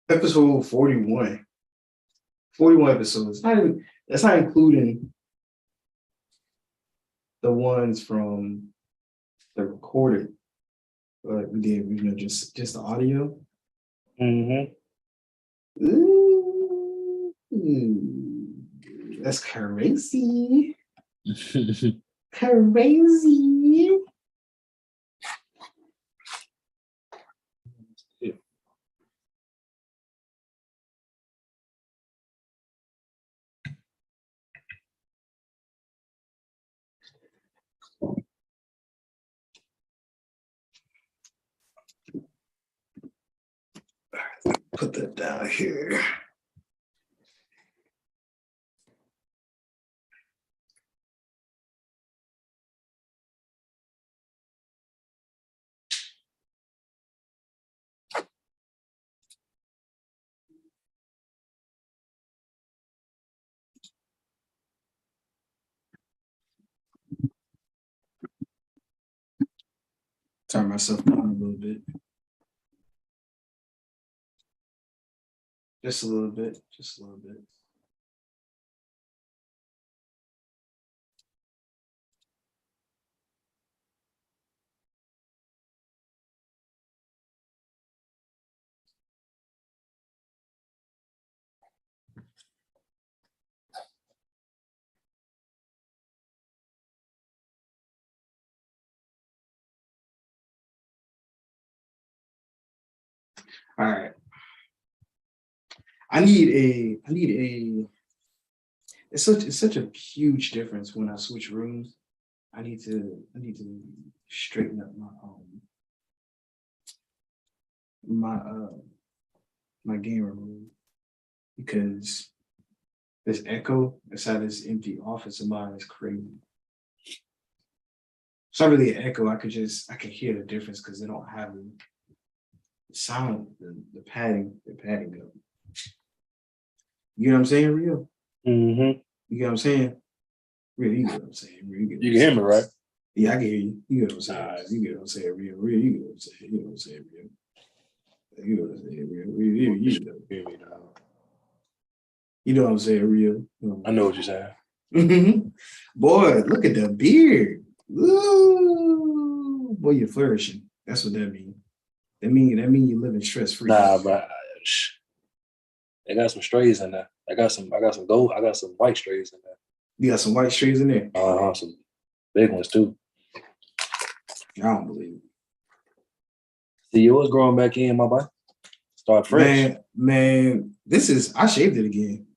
Episode 41. 41 episodes. That's not including the ones from the recorded. But we did, just the audio. Mm-hmm. Ooh, that's crazy. Crazy. Put that down here. Turn myself down a little bit. Just a little bit. Just a little bit. All right. I need a it's such a huge difference when I switch rooms. I need to straighten up my game room because this echo inside this empty office of mine is crazy. It's not really an echo. I can hear the difference because they don't have the sound, the padding up. You know what I'm saying, Rio? Mm-hmm. You know what I'm saying? Rio, you get what I'm saying. Rio, You can hear me, right? Yeah, I can hear you. You get what I'm saying. Nice. You get what I'm saying, Rio. Rio, you get what I'm saying. You know what I'm saying, Rio. You know what I'm saying, Rio. Rio, you know. Hear me, dog. You know what I'm saying, Rio. I know what you're saying. Boy, look at the beard. Ooh. Boy, you're flourishing. That's what that means. That mean you're living stress free. Nah, but they got some strays in there. I got some gold. I got some white strays in there. You got some white strays in there? Some big ones too. I don't believe it. See yours growing back in, my boy. Start fresh. Man, I shaved it again.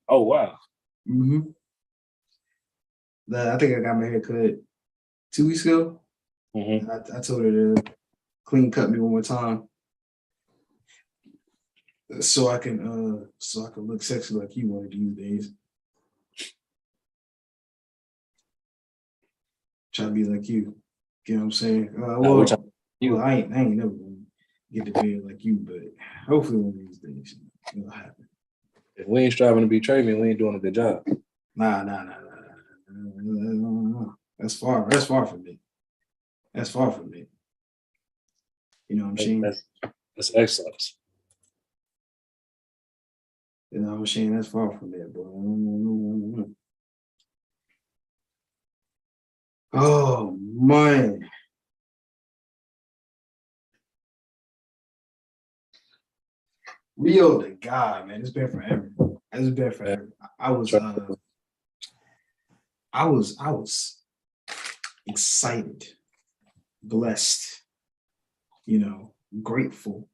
Oh wow. Mm-hmm. I think I got my hair cut 2 weeks ago. Mm-hmm. I told her to clean cut me one more time. So I can look sexy like you one of these days. Try to be like you. You know what I'm saying? I ain't never gonna get to bed like you, but hopefully one of these days it'll happen. If we ain't striving to be Trey, we ain't doing a good job. Nah. That's far from me. That's far from me. You know what I'm saying? That's excellence. You know what I'm saying? That's far from it, bro. Oh man. Rio the God, man. It's been forever. I was excited, blessed, grateful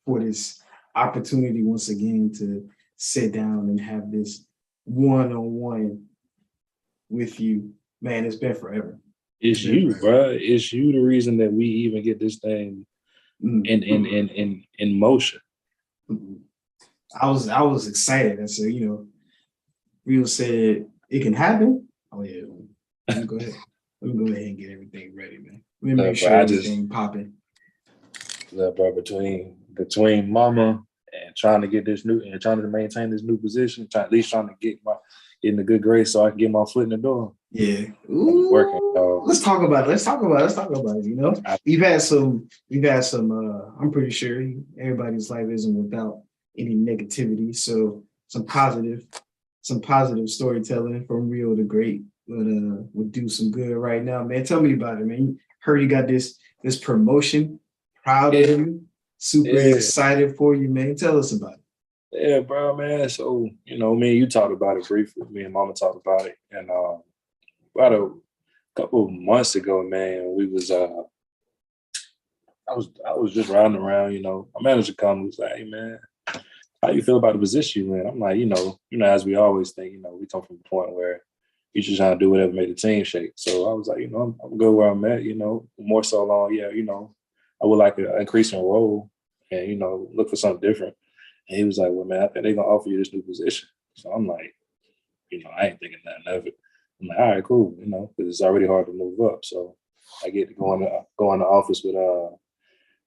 for this opportunity once again to sit down and have this one-on-one with you. Man, it's been forever. It's you, bro. It's you the reason that we even get this thing in motion. I was excited. I said, Rio said it can happen. Oh yeah. Let me go ahead. Let me go ahead and get everything ready, man. Let me make Bro, sure everything popping. bro, between mama and trying to get this new and trying to maintain this new position, at least trying to get in a good grade so I can get my foot in the door. Yeah. I'm working. Let's talk about it. Let's talk about it. You know, we've had some. I'm pretty sure everybody's life isn't without any negativity. So some positive storytelling from Rio the Great would do some good right now, man. Tell me about it, man. Heard you got this promotion. Proud of you. Super excited for you, man. Tell us about it. Yeah, bro, man. So, me and you talked about it briefly. Me and mama talked about it. And about a couple of months ago, man, we was I was just riding around, my manager come and was like, hey man, how you feel about the position you in? I'm like, as we always think, we come from a point where you just trying to do whatever made the team shake. So I was like, I'm good where I'm at, more so along, I would like an increasing role and, look for something different. And he was like, well, man, I think they're going to offer you this new position. So I'm like, I ain't thinking nothing of it. I'm like, all right, cool, because it's already hard to move up. So I get to go in the office with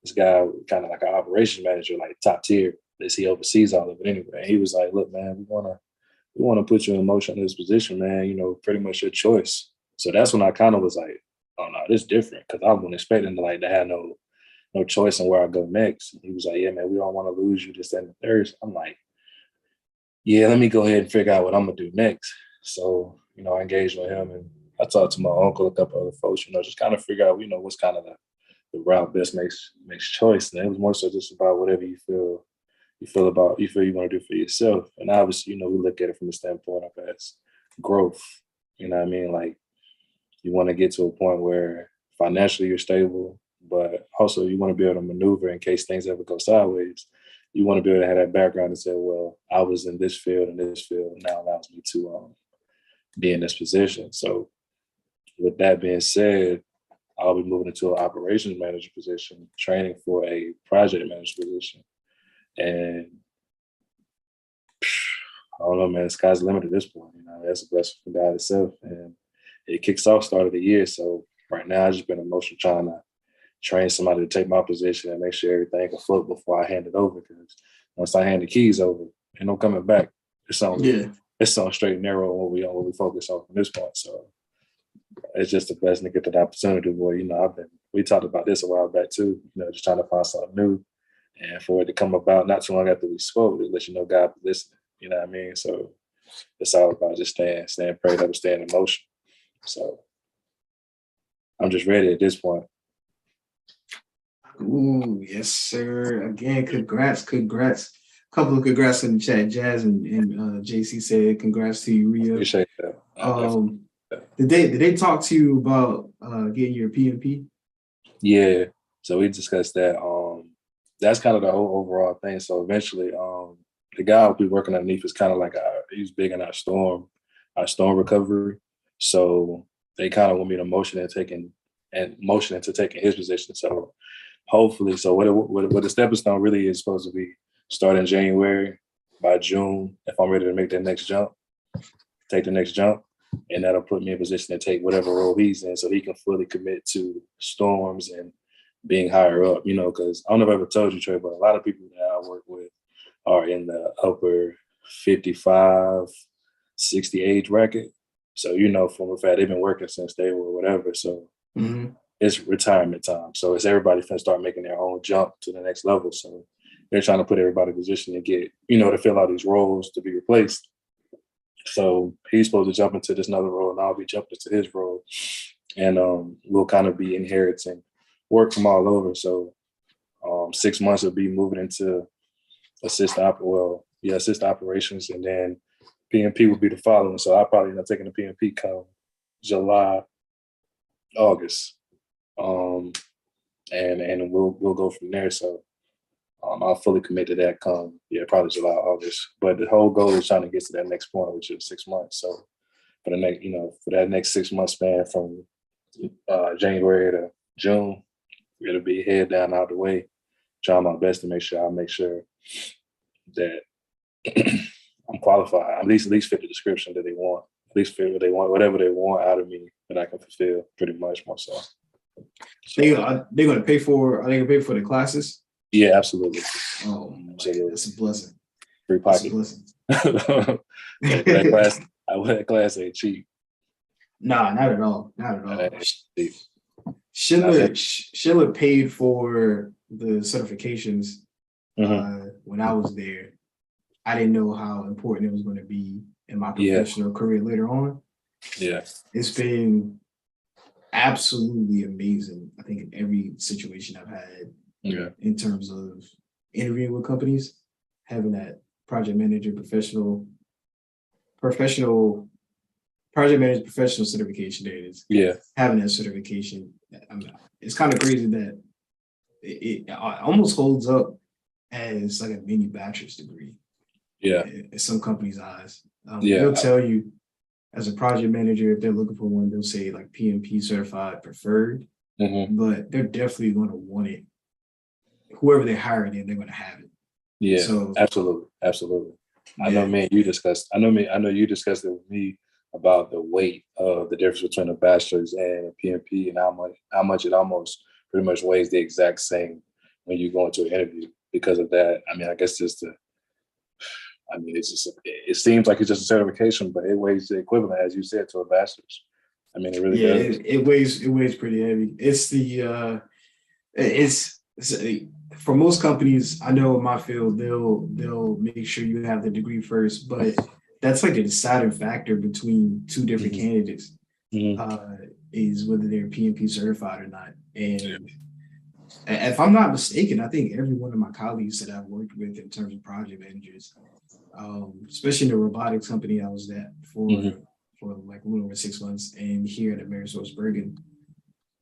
this guy, kind of like an operations manager, like top tier. He oversees all of it anyway. And he was like, look, man, we want to put you in motion in this position, man, pretty much your choice. So that's when I kind of was like, oh no, this is different, because I wasn't expecting to have no choice in where I go next. And he was like, yeah, man, we don't want to lose you this and the third. I'm like, yeah, let me go ahead and figure out what I'm gonna do next. So, I engaged with him and I talked to my uncle, a couple other folks, just kind of figure out, what's kind of the route best makes choice. And it was more so just about whatever you feel you want to do for yourself. And obviously, we look at it from the standpoint of as growth. You know what I mean? Like, you want to get to a point where financially you're stable, but also you want to be able to maneuver in case things ever go sideways. You want to be able to have that background and say, well, I was in this field and this field now allows me to be in this position. So with that being said, I'll be moving into an operations manager position, training for a project manager position. And I don't know, man, the sky's the limit at this point. That's a blessing from God itself. And it kicks off start of the year. So right now I've just been in motion trying to train somebody to take my position and make sure everything can float before I hand it over. Because once I hand the keys over, ain't no coming back. It's on straight and narrow on what we focus on from this point. So it's just a blessing to get that opportunity. Boy, we talked about this a while back too, just trying to find something new. And for it to come about not too long after we spoke, it lets you know God be listening. You know what I mean? So it's all about just staying prayed up and staying in motion. So I'm just ready at this point. Ooh, yes, sir. Again, congrats. Couple of congrats in the chat. Jazz and JC said congrats to you, Rio. Appreciate that. Did they talk to you about getting your PMP? Yeah. So we discussed that. That's kind of the whole overall thing. So eventually, the guy I'll be working underneath is kind of like he's big in our storm recovery. So they kind of want me to motion into taking his position. So hopefully, so what the stepping stone really is supposed to be starting January. By June, if I'm ready to make that next jump, take the next jump, and that'll put me in position to take whatever role he's in, so he can fully commit to storms and being higher up. Because I don't know if I ever told you, Trey, but a lot of people that I work with are in the upper 55, 60 age bracket. So, from the fact they've been working since they were whatever. So it's retirement time. So it's everybody finna start making their own jump to the next level. So they're trying to put everybody in position to get, to fill out these roles to be replaced. So he's supposed to jump into this another role, and I'll be jumping into his role. And we'll kind of be inheriting work from all over. So 6 months will be moving into assist operations, and then PMP will be the following. So I'll probably end up taking the PMP come July, August. And we'll go from there. So I'll fully commit to that come probably July, August. But the whole goal is trying to get to that next point, which is 6 months. So for the next, for that next 6 month span from January to June, it'll be head down out the way, trying my best to make sure that I'm qualified. At least fit the description that they want. At least fit what they want, whatever they want out of me that I can fulfill pretty much more so. They're gonna pay for. Are they gonna pay for the classes? Yeah, absolutely. Oh, man, that's a blessing. Free pocket. that class ain't cheap. Nah, not at all. Not at all. Cheap. Schiller paid for the certifications when I was there. I didn't know how important it was going to be in my professional career later on. Yeah. It's been absolutely amazing, I think, in every situation I've had in terms of interviewing with companies, having that project manager professional certification. There it is. Yeah. Having that certification. It's kind of crazy that it almost holds up as like a mini bachelor's degree. Yeah. In some companies' eyes. They'll tell you as a project manager, if they're looking for one, they'll say like PMP certified preferred, but they're definitely going to want it. Whoever they hire in, they're going to have it. Yeah, so, absolutely. I know you discussed it with me about the weight of the difference between a bachelor's and a PMP and how much it almost pretty much weighs the exact same when you go into an interview because of that. I mean, I guess it seems like it's just a certification, but it weighs the equivalent, as you said, to a bachelor's. I mean, it really does. It weighs pretty heavy. It's for most companies, I know in my field, they'll make sure you have the degree first, but that's like a deciding factor between two different candidates, is whether they're PMP certified or not. And if I'm not mistaken, I think every one of my colleagues that I've worked with in terms of project managers, especially in the robotics company I was at for like a little over 6 months, and here at AmerisourceBergen,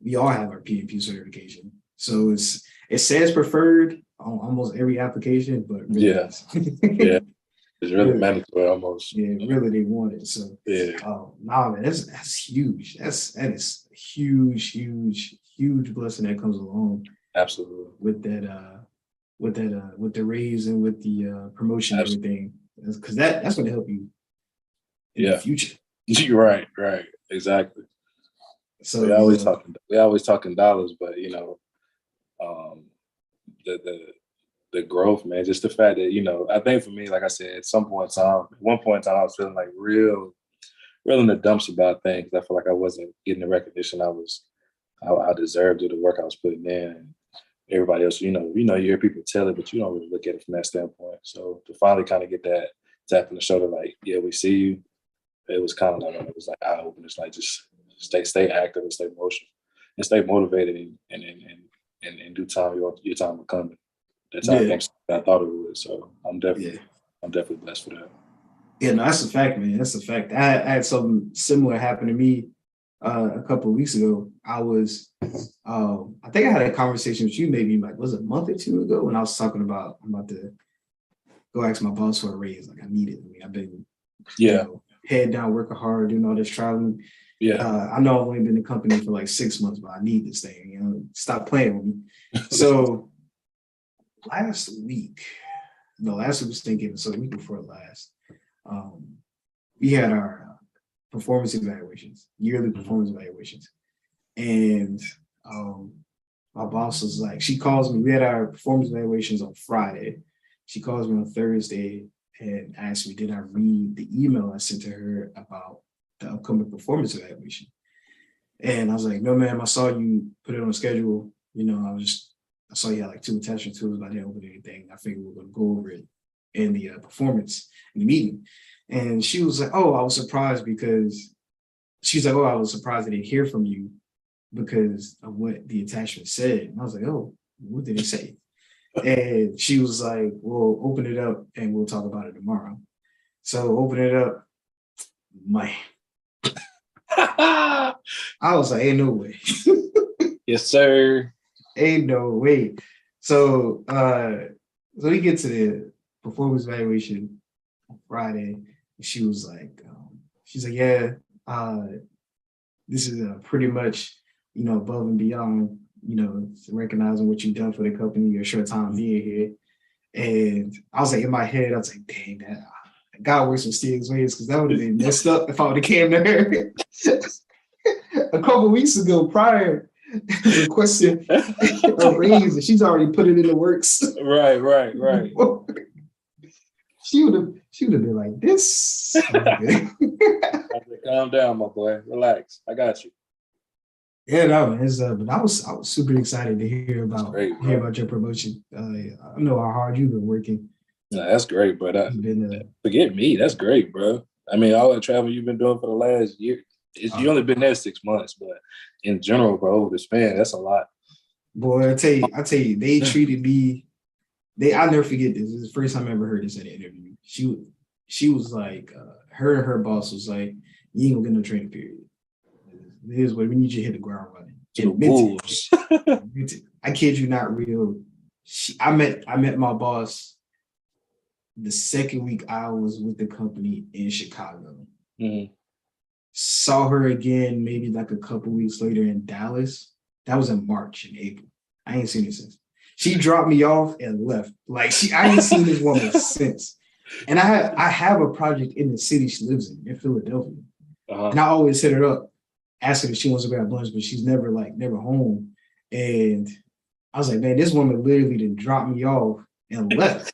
we all have our PMP certification. So it says preferred on almost every application, but really it's really mandatory almost. Yeah, really they want it. So man, that's huge. That is huge blessing that comes along. Absolutely. With the raise and with the promotion and everything, because that's going to help you in the future. You're right, exactly. So we always talking dollars, but the growth, man, just the fact that I think for me, like I said, at one point in time, I was feeling like real in the dumps about things. I feel like I wasn't getting the recognition I deserved through the work I was putting in. And everybody else, you hear people tell it, but you don't really look at it from that standpoint. So to finally kind of get that tap on the shoulder, like, yeah, we see you. It was kind of like, it was like eye opening. It's like, just stay active and stay emotional and stay motivated and in due time, your time will come. That's how I thought it would. So I'm definitely blessed for that. Yeah, no, that's a fact, man. That's a fact. I had something similar happen to me a couple of weeks ago. I was, I think I had a conversation with you maybe like, was it a month or two ago, when I was talking about, I'm about to go ask my boss for a raise. Like, I need it. I mean, I've been head down, working hard, doing all this traveling. Yeah. I know I've only been in the company for like 6 months, but I need this thing, stop playing with me. So last week was Thanksgiving, so the week before last, we had our performance evaluations, yearly performance evaluations. And my boss was like, she calls me, we had our performance evaluations on Friday. She calls me on Thursday and asked me, did I read the email I sent to her about the upcoming performance evaluation? And I was like, no, ma'am, I saw you put it on the schedule. I saw you had like 2 attachment tools, but I didn't open anything. I figured we were going to go over it in the performance in the meeting. And she was like, oh, I was surprised because she's like, oh, I was surprised I didn't hear from you because of what the attachment said. And I was like, oh, what did it say? And she was like, well, open it up and we'll talk about it tomorrow. So open it up, man. I was like, ain't no way. Yes, sir. Ain't no way. So we get to the performance evaluation on Friday. And she was like, yeah, this is pretty much, above and beyond, recognizing what you've done for the company, your short time being here. And I was like, in my head, I was like, dang, God works mysterious ways because that would have been messed up if I would have came to her a couple weeks ago prior requesting a raise, and she's already put it in the works. Right. She would have been like this. I said, calm down, my boy. Relax. I got you. Yeah, no, but I was super excited to hear about your promotion. I know how hard you've been working. No, that's great, bro. Forget me. That's great, bro. I mean, all the travel you've been doing for the last year, you only been there 6 months, but in general, bro, over the span, that's a lot. Boy, I tell you, they treated me. I'll never forget this. This is the first time I ever heard this in an interview. She was like, her and her boss was like, "You ain't gonna get no training period. This is what we need you to hit the ground running." To the wolves. I kid you not, real. I met my boss the second week I was with the company in Chicago. Mm-hmm. Saw her again maybe like a couple weeks later in Dallas. That was in March and April. I ain't seen her since. She dropped me off and left. Like I ain't seen this woman since. And I have a project in the city she lives in Philadelphia. Uh-huh. And I always hit her up, ask her if she wants to grab lunch, but she's never home. And I was like, man, this woman literally done dropped me off and left.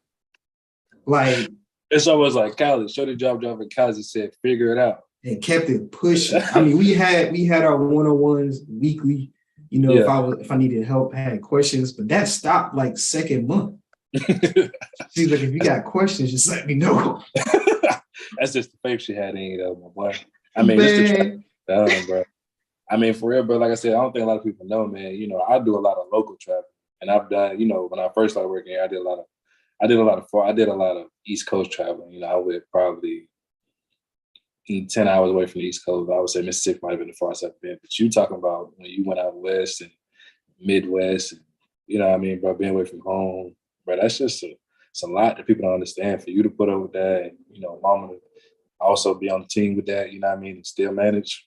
Like it's almost like college. Show the job in college and said, figure it out. And kept it pushing. I mean, we had our one-on-ones weekly. You know, if I needed help, I had questions, but that stopped like second month. She's like, if you got questions, just let me know. That's just the faith she had in you, though, my boy. I mean, it's the bro. I mean, for real, bro. Like I said, I don't think a lot of people know, man. You know, I do a lot of local travel, and I've done. You know, when I first started working here, I did a lot of East Coast traveling. You know, I would probably 10 hours away from the East Coast. I would say Mississippi might have been the farthest I've been. But you talking about when you went out west and Midwest, and, you know what I mean, bro, being away from home, bro, that's just it's a lot that people don't understand. For you to put up with that, and, you know, mama to also be on the team with that, you know what I mean, and still manage,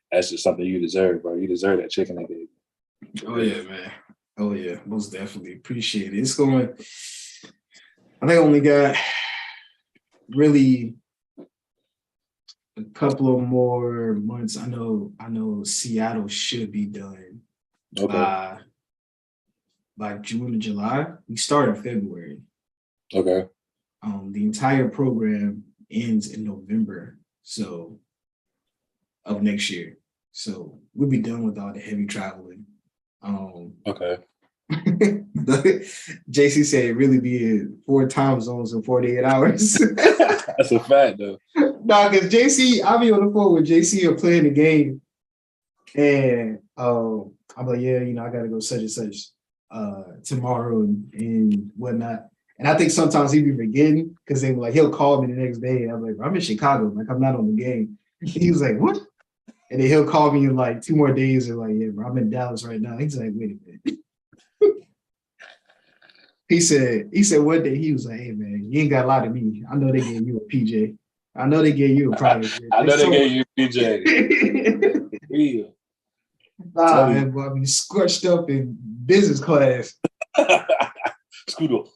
that's just something you deserve, bro. You deserve that chicken they gave you. Oh, yeah, man. Oh, yeah, most definitely. Appreciate it. It's going, I think I only got really a couple of more months. I know Seattle should be done by June or July. We start in February. Okay. The entire program ends in November, so of next year. So we'll be done with all the heavy traveling. Okay. JC said it really be 4 time zones in 48 hours. That's a fact, though. Nah, because JC, I'll be on the phone with JC or playing the game, and I'm like, yeah, you know, I gotta go such and such tomorrow and whatnot. And I think sometimes he'd be forgetting because they were like, he'll call me the next day. And I'm like, I'm in Chicago, like I'm not on the game. He was like, what? And then he'll call me in like 2 more days and like, yeah, bro, I'm in Dallas right now. He's like, wait a minute. He said one day, he was like, hey man, you ain't got a lot of me. I know they gave you a PJ. I know they gave you a private jet. I know they gave you a PJ. Real. Nah, man, boy, I mean, scorched up in business class. Scoodle.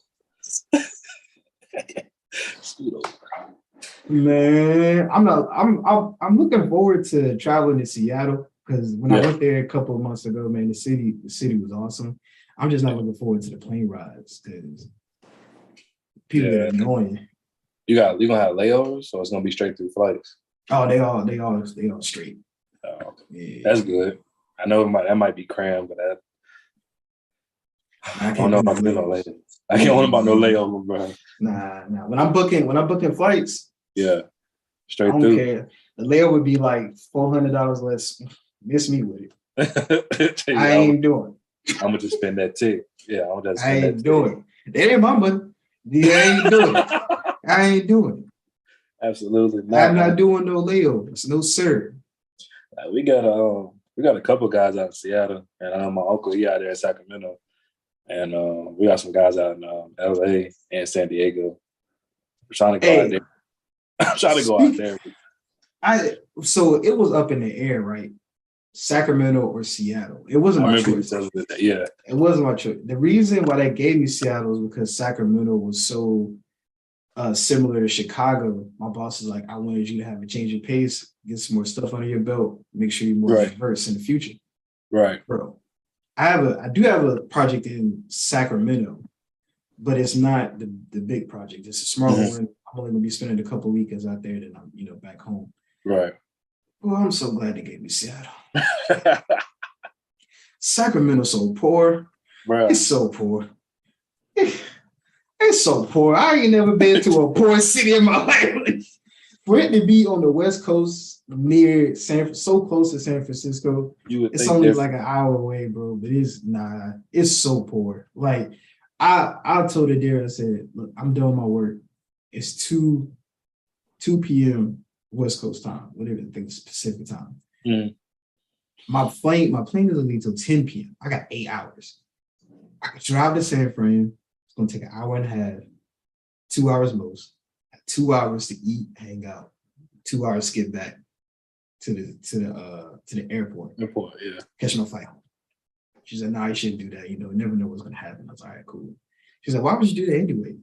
Scoodle. Man, I'm looking forward to traveling to Seattle because when I went there a couple of months ago, man, the city was awesome. I'm just not looking forward to the plane rides because people are annoying. You gonna have layovers, so it's gonna be straight through flights. Oh, they all straight. Oh, yeah. That's good. I know that might be crammed, but I don't know about no layover. I can't know about no layover, bro. Nah. When I'm booking flights, straight I don't through. care. The layover would be like $400 less. Miss me with it. I ain't doing it. I'm gonna just spend that tip. Yeah, I'm just. I ain't doing it. That ain't my money. Yeah, I ain't doing it. I ain't doing it. Absolutely not. I'm not doing no layovers. No sir. We got a couple guys out in Seattle, and my uncle he out there in Sacramento, and we got some guys out in LA and San Diego. We're trying to go out there. I'm trying to go out there. So it was up in the air, right? Sacramento or Seattle. It wasn't my choice. Yeah. It wasn't my choice. The reason why they gave me Seattle is because Sacramento was so Similar to Chicago, my boss is like, I wanted you to have a change of pace, get some more stuff under your belt, make sure you're more diverse in the future. Right. Bro, I do have a project in Sacramento, but it's not the big project. It's a smaller one. I'm only gonna be spending a couple weekends out there, then I'm back home. Right. Well, I'm so glad they gave me Seattle. Sacramento's so poor. Bro. It's so poor. It's so poor. I ain't never been to a poor city in my life. For it to be on the West Coast near so close to San Francisco, it's only like an hour away, bro. But it's so poor. Like I told Adira, I said, look, I'm done my work. It's 2 p.m. West Coast time, whatever I think it's Pacific time. Mm. My plane doesn't leave till 10 p.m. I got 8 hours. I could drive to San Fran. It's gonna take an hour and a half, 2 hours most. 2 hours to eat, hang out. 2 hours skip back to the airport. Airport, yeah. Catch no flight home. She said, "No, you shouldn't do that. Never know what's gonna happen." I was like, "All right, cool." She's like, "Why would you do that anyway?"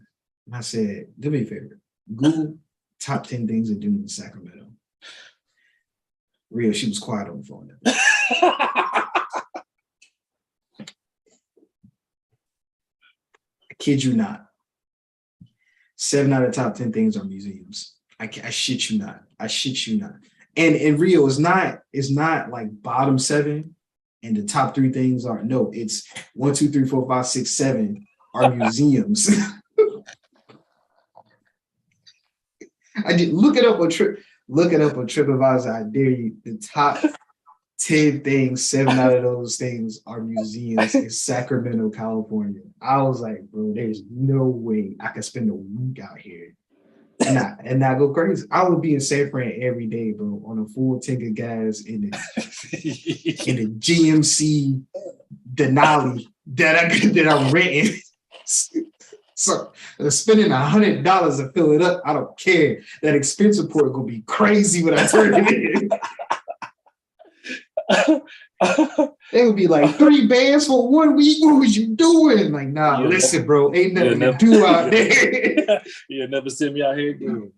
And I said, "Do me a favor. Google top 10 things to do in Sacramento." Rio, she was quiet on the phone. I kid you not. 7 out of the top 10 things are museums. I shit you not. I shit you not. And Rio is not like bottom 7 and the top 3 things are no, it's 1, 2, 3, 4, 5, 6, 7 are museums. I did look it up on TripAdvisor. I dare you. The top 10 things, 7 out of those things are museums in Sacramento, California. I was like, bro, there's no way I could spend a week out here and not go crazy. I would be in San Fran every day, bro, on a full tank of gas in the GMC Denali that I'm renting. So spending $100 to fill it up, I don't care. That expense report gonna be crazy when I turn it in. It would be like 3 bands for 1 week. What was you doing? Like, nah, listen, bro, ain't nothing to do out there. You'll never see me out here again.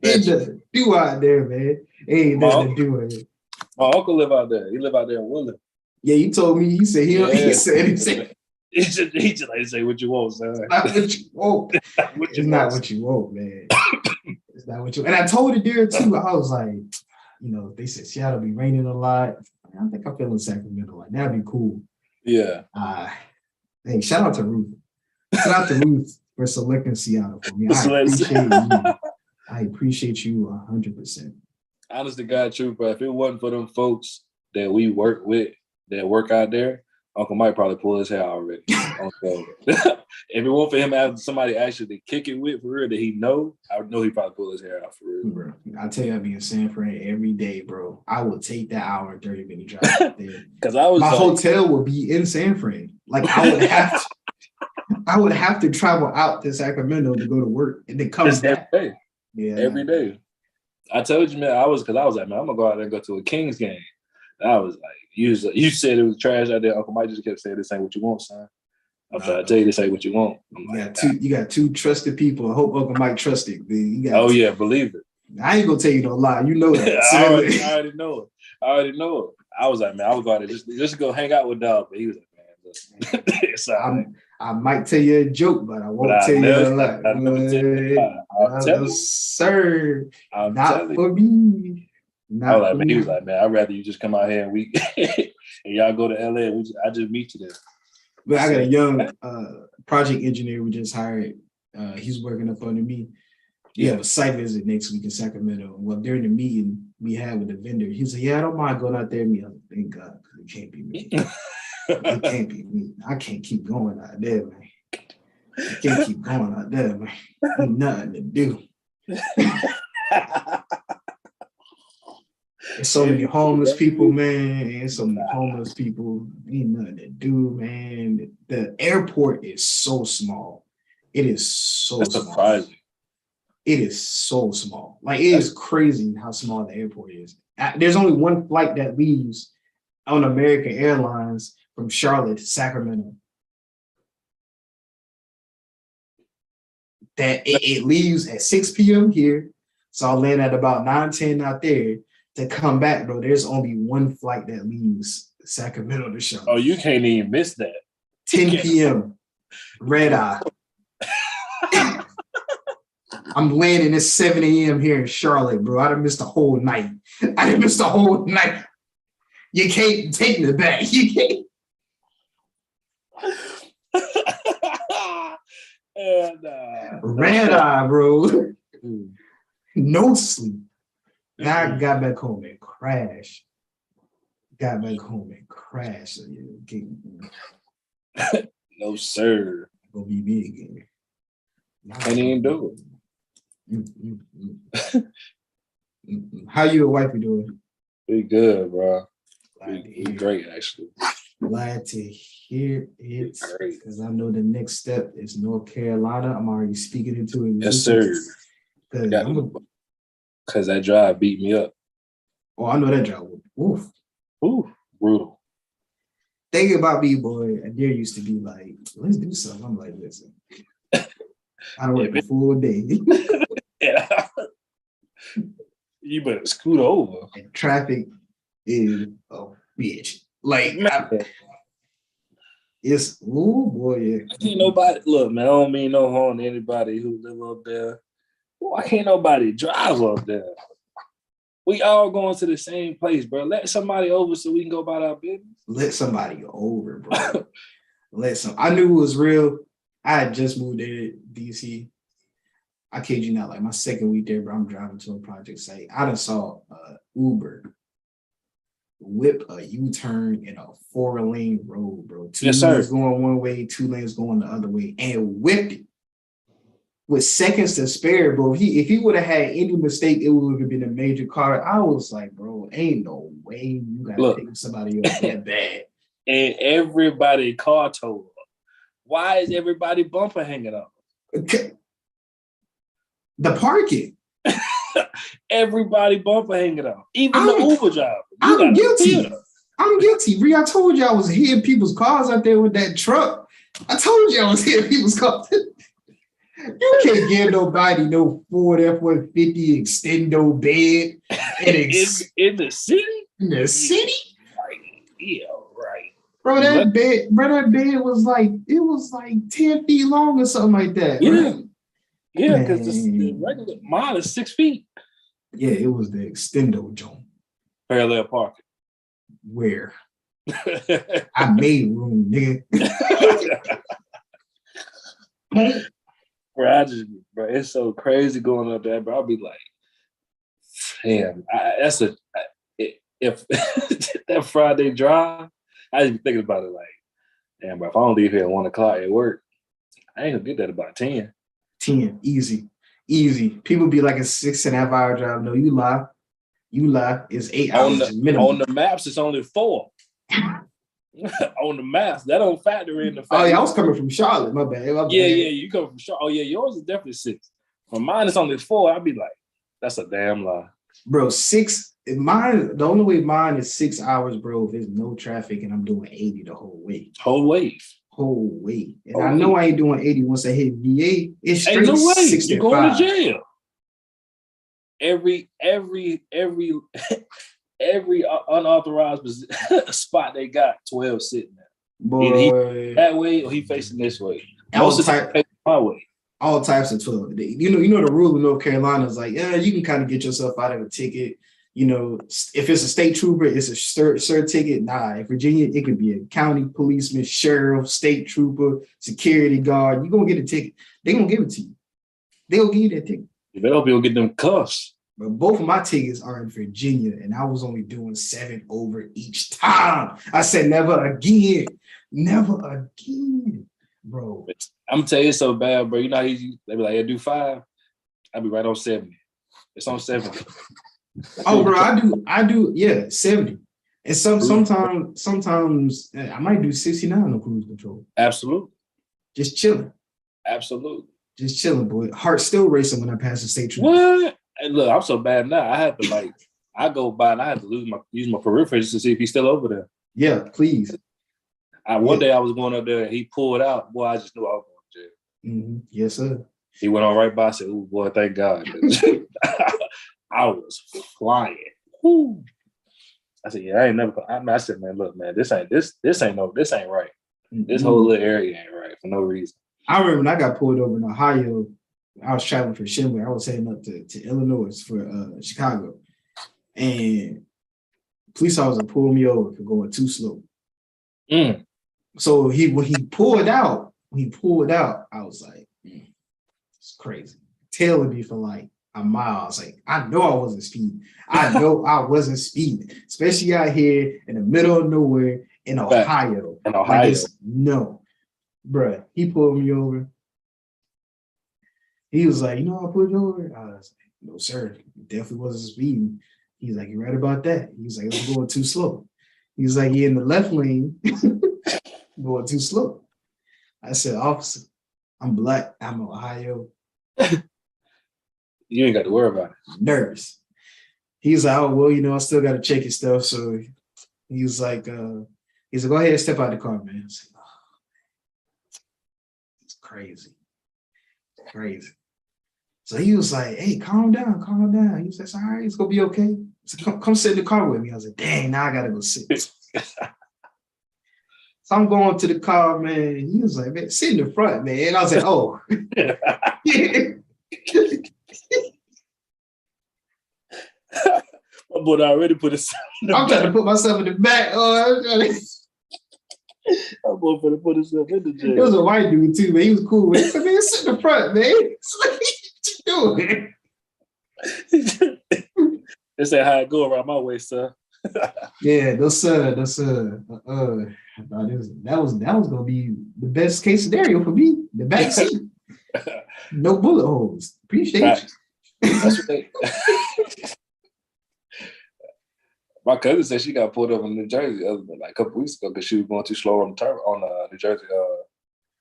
Ain't nothing to do out there, man. Ain't nothing to do it. My uncle live out there. He live out there in Woodland. Yeah, he told me. He said he said. He just like say what you want, son. It's not what you want. It's not what you want, man. It's not what you. And I told it there too. I was like, they said Seattle be raining a lot. I think I'm feeling Sacramento. Like that'd be cool. Yeah. Hey, shout out to Ruth. Shout out to Ruth for selecting Seattle for me. I appreciate you 100%. Honest to God, truth, but if it wasn't for them folks that we work with that work out there, Uncle Mike probably pulled his hair already. If it weren't for him having somebody actually to kick it with for real that he know, I would know he probably pulled his hair out for real. Bro, I tell you, I'd be in San Fran every day, bro. I would take that hour and 30-minute drive out there. Because my hotel would be in San Fran. Like I would have to travel out to Sacramento to go to work and then come back. Every day. Yeah, every day. I told you, man, I was like, man, I'm gonna go out there and go to a Kings game. And I was like, you said it was trash out there. Uncle Mike just kept saying, "This ain't what you want, son." I'm trying to tell you, this ain't what you want. You got 2 trusted people. I hope Uncle Mike trusted. Yeah, believe it. I ain't gonna tell you no lie. You know that. I already know it. I was like, man, I would go out there just go hang out with Dog. But he was like, man, listen. I might tell you a joke, but I won't tell you a lie. I'll tell you. Sir, not for me. He was like, man, I'd rather you just come out here and we and y'all go to LA. I just meet you there. But I got a young project engineer we just hired. He's working up under me. We have a site visit next week in Sacramento. Well, during the meeting we had with the vendor, he said, "Yeah, I don't mind going out there." Me, I'm like, thank God, because it can't be me. It can't be me. I can't keep going out there, man. I can't keep going out there, man. Ain't nothing to do. There's so many homeless people, man. Ain't nothing to do, man. The airport is so small. It is so small. Surprising. It is so small. Like, it is crazy how small the airport is. There's only one flight that leaves on American Airlines from Charlotte to Sacramento. that it leaves at 6 p.m. here. So I'll land at about 9:10 out there to come back, bro. There's only one flight that leaves Sacramento to Charlotte. Oh, you can't even miss that. 10 p.m. Red eye. I'm landing at 7 a.m. here in Charlotte, bro. I done missed a whole night. You can't take me back. You can't. And, Red eye, bro. No sleep. Now I got back home and crashed. No, sir. Gonna be me again. Can't even do it. How you and wifey doing? Pretty good, bro. Pretty great, actually. Glad to hear it, because I know the next step is North Carolina. I'm already speaking into it. Yes, sir. Because that drive beat me up. Oh, I know that drive. Oof. Brutal. Think about me, boy. And there used to be like, let's do something. I'm like, listen. I work a full day. Yeah. You better scoot over. And traffic is a bitch. Like, it's, oh boy, yeah. Ain't nobody, look, man, I don't mean no harm to anybody who live up there. Why can't nobody drive up there? We all going to the same place, bro. Let somebody over so we can go about our business. Let somebody over, bro. I knew it was real. I had just moved to DC. I kid you not, like my second week there, bro, I'm driving to a project site. I done saw Uber whip a U-turn in a 4-lane road, bro. Two lanes going one way, 2 lanes going the other way, and whipped it with seconds to spare, bro. If he would have had any mistake, it would have been a major car. I was like, bro, ain't no way you gotta pick somebody up that bad. And everybody car told her. Why is everybody bumper hanging up? Okay. The parking. Everybody bumper hanging up. Even the Uber driver. I'm guilty. Ree, I told you I was hitting people's cars out there with that truck. I told you I was hitting people's cars. You can't give nobody no Ford F-150 extendo bed in the city? In the city? Right. Yeah, right. Bro, that bed was like 10 feet long or something like that. Yeah. Right? Yeah, because the regular mine is 6 feet. Yeah, it was the extendo joint. Parallel parking. Where? I made room, nigga. Bro, it's so crazy going up there, bro. I'll be like, damn, if that Friday drive, I just be thinking about it like, damn, bro, if I don't leave here at 1 o'clock at work, I ain't gonna get that about 10. 10, easy. People be like a 6.5 hour drive. No, you lie. It's 8 hours minimum. On the maps, it's only 4. On the maps, that don't factor in the fact. Oh yeah, I was coming from Charlotte. My bad. Yeah, you come from Charlotte. Oh yeah, yours is definitely 6. For mine, it's only 4. I'd be like, that's a damn lie, bro. 6. Mine. The only way mine is 6 hours, bro. If there's no traffic and I'm doing 80 the whole way. And I know I ain't doing 80 once I hit VA. It's straight 65. You're going to jail. Every unauthorized spot they got 12 sitting there. Boy, that way or he facing this way. Most of them facing my way. All types of 12. You know the rule in North Carolina is like, yeah, you can kind of get yourself out of a ticket. You know, if it's a state trooper, it's a sir ticket. Nah, in Virginia, it could be a county policeman, sheriff, state trooper, security guard. You're gonna get a ticket. They're gonna give it to you. They'll give you that ticket. You better be able to get them cuffs. But both of my tickets are in Virginia, and I was only doing 7 over each time. I said, never again, bro. I'm gonna tell you so bad, bro. You know how they be like, yeah, do 5. I'll be right on 70. It's on 70. Oh, bro, I do, yeah, 70. And sometimes I might do 69 on cruise control. Absolutely. Just chilling. Absolutely. Just chilling, boy. Heart still racing when I pass the state trooper. What? And look, I'm so bad now. I have to I go by and I have to use my peripheral just to see if he's still over there. Yeah, please. One day I was going up there and he pulled out. Boy, I just knew I was going to jail. Mm-hmm. Yes, sir. He went on right by. I said, "Oh boy, thank God." I was flying. Woo. I said, "Yeah, I ain't never." I said, "Man, look, man, this ain't right. This whole little area ain't right for no reason." I remember when I got pulled over in Ohio. I was traveling for Schindler. I was heading up to Illinois for Chicago, and police officer pulled me over for going too slow. So when he pulled out, I was like, it's crazy. Tailing me for like a mile. I was like, I know I wasn't speeding. I know I wasn't speeding, especially out here in the middle of nowhere in Ohio. Like no, bruh. He pulled me over. He was like, I pulled you over. I was like, no, sir. You definitely wasn't speeding. He's like, you're right about that. He's like, I'm going too slow. He's like, you're in the left lane, going too slow. I said, officer, I'm black. I'm in Ohio. You ain't got to worry about it. Nervous. He's like, oh, well, I still got to check your stuff. So he was like, go ahead and step out of the car, man. I was like, oh, it's crazy. Crazy. So he was like, hey, calm down. He was like, all right, it's going to be okay. So come sit in the car with me. I was like, dang, now I got to go sit. So I'm going to the car, man. He was like, man, sit in the front, man. And I was like, oh. My boy already put his. I'm trying to put myself in the back. My boy finna put himself in the jail. It was a white dude too, man. He was cool. Man, sit in the front, man. What you doing? They say how it go around my way, sir. Yeah, that was gonna be the best case scenario for me. The back seat, no bullet holes. Appreciate you. That's what they. My cousin said she got pulled over in New Jersey like a couple weeks ago because she was going too slow on the New Jersey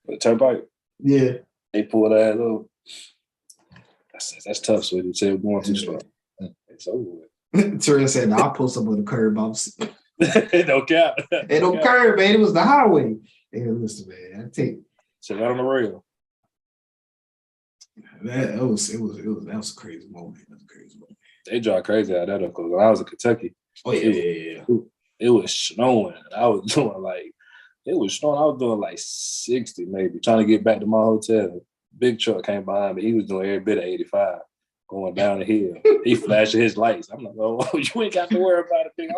the turnpike. Yeah, they pulled her ass over. That's tough, sweetie. Say we're going too slow. It's over with. Terrell said, "I'll pull some on the curb." No cap. It don't curb, man. It was the highway. Hey, listen, man. I take. So that on the rail. That was a crazy moment. That was a crazy moment. They drive crazy out there because when I was in Kentucky. Oh yeah. It was snowing. I was doing I was doing like 60 maybe, trying to get back to my hotel. Big truck came behind me. He was doing every bit of 85, going down the hill. He flashing his lights. I'm like, oh, you ain't got to worry about it. Thing.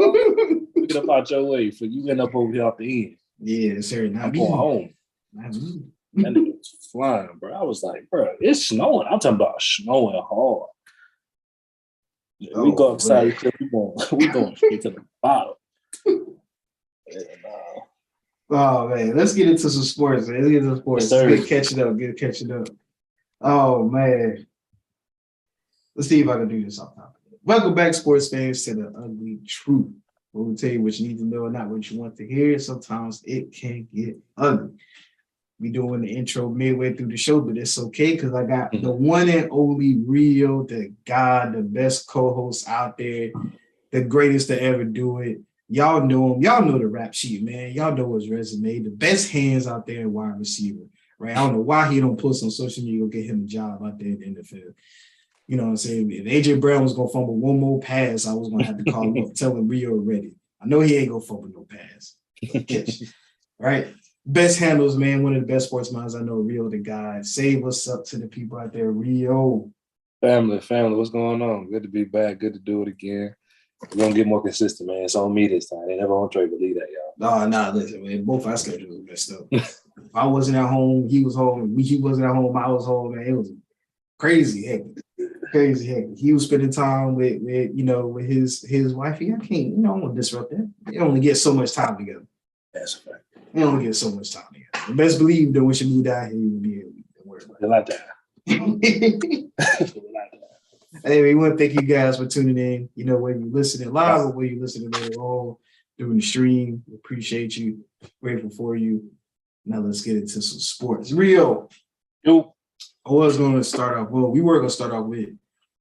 Get up out your way for you end up over here off the end. Yeah, sir. I'm going home. That nigga was flying, bro. I was like, bro, it's snowing. I'm talking about snowing hard. We go upside, we going straight to the bottom. Oh man, let's get into some sports, man. Let's get into sports. Get catching up. Oh man. Let's see if I can do this on top. Welcome back, sports fans, to the ugly truth. We'll tell you what you need to know and not what you want to hear. Sometimes it can get ugly. We doing the intro midway through the show, but it's okay because I got the one and only Rio, the God, the best co-host out there, the greatest to ever do it. Y'all know him. Y'all know the rap sheet, man. Y'all know his resume. The best hands out there in wide receiver, right? I don't know why he don't post on social media to get him a job out there in the NFL. You know what I'm saying? If AJ Brown was gonna fumble one more pass, I was gonna have to call him up, tell him Rio ready. I know he ain't gonna fumble no pass. Catch, right? Best handles, man. One of the best sports minds I know, Rio the guy. Say what's up to the people out there, Rio. Family, what's going on? Good to be back. Good to do it again. We're gonna get more consistent, man. It's on me this time. They never on Trey, believe that, y'all. Nah, listen, man. Both our schedules were messed up. If I wasn't at home, he was home. He wasn't at home, I was home, man. It was crazy hectic. He was spending time with his wife. I can't, I don't want to disrupt that. They only get so much time together. That's a fact. They only get so much time together. But best believe that when she moved out here, you would be able to worry about it. Like that. Hey, we want to thank you guys for tuning in. Whether you're listening live or whether you're listening later on during the stream, we appreciate you. Grateful for you. Now let's get into some sports. Rio. Yo. We were going to start off with,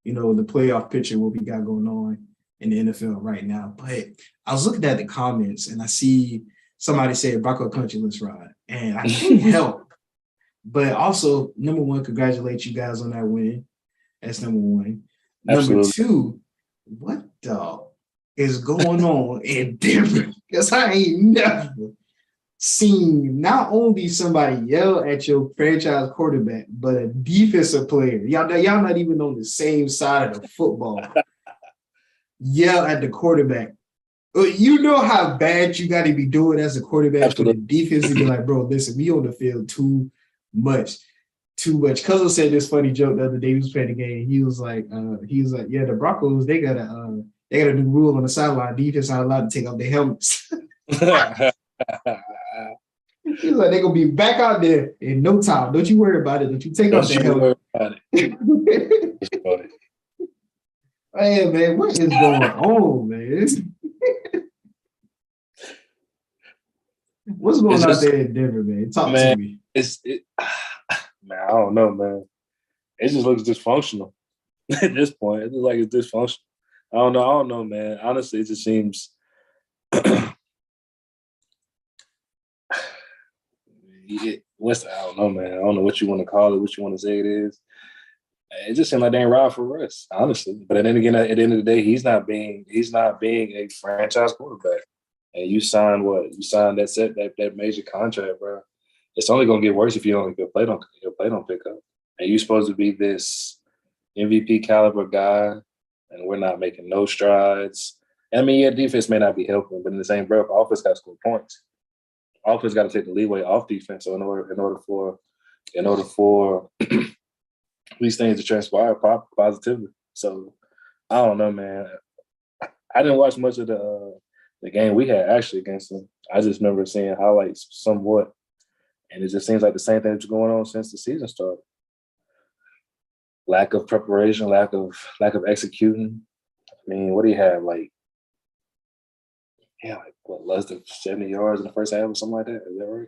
the playoff picture, what we got going on in the NFL right now. But I was looking at the comments and I see somebody say Bronco Country, let's ride. And I can't help But also, number one, congratulate you guys on that win. That's number one. Number Absolutely. two, what the is going on in Denver? Because I ain't never seen not only somebody yell at your franchise quarterback, but a defensive player. Y'all not even on the same side of the football. Yell at the quarterback. You know how bad you got to be doing as a quarterback Absolutely. for the defense to be like, bro, listen, we on the field too much. Cousin said this funny joke the other day. He was playing the game. He was like, yeah, the Broncos, they got a new rule on the sideline. Defense not allowed to take off their helmets. He's like, they're gonna be back out there in no time. Don't you worry about it. Don't you take off the helmet. Hey man, what is going on, man? What's going on there in Denver, man? Talk to me. Man, I don't know, man. It just looks dysfunctional at this point. It looks like it's dysfunctional. I don't know, man. Honestly, it just seems I don't know, man. I don't know what you want to call it, what you want to say it is. It just seemed like they ain't ride for us, honestly. But then again, at the end of the day, he's not being a franchise quarterback. And you signed that major contract, bro. It's only gonna get worse if your play don't pick up. And you're supposed to be this MVP caliber guy, and we're not making no strides. I mean, yeah, defense may not be helping, but in the same breath, offense got to score points. Offense got to take the leeway off defense. So in order for these things to transpire positively. So I don't know, man. I didn't watch much of the game we had actually against them. I just remember seeing highlights somewhat, and it just seems like the same thing that's going on since the season started. Lack of preparation, lack of executing. I mean, what do you have? Less than 70 yards in the first half or something like that? Is that right?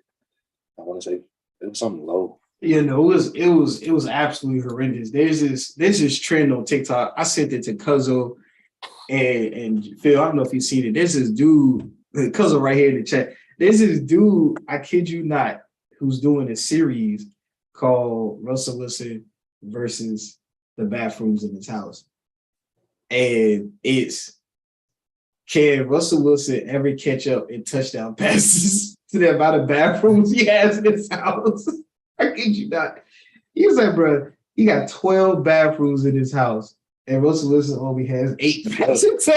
I want to say it was something low. Yeah, no, it was absolutely horrendous. There's this trend on TikTok. I sent it to Cuzzo and Phil. I don't know if you've seen it. There's this dude, Cuzzo right here in the chat. There's this dude, I kid you not, who's doing a series called Russell Wilson versus the bathrooms in his house. And it's, can Russell Wilson ever catch up in touchdown passes to the amount of bathrooms he has in his house? I kid you not. He was like, bro, he got 12 bathrooms in his house, and Russell Wilson only has 8 bathrooms.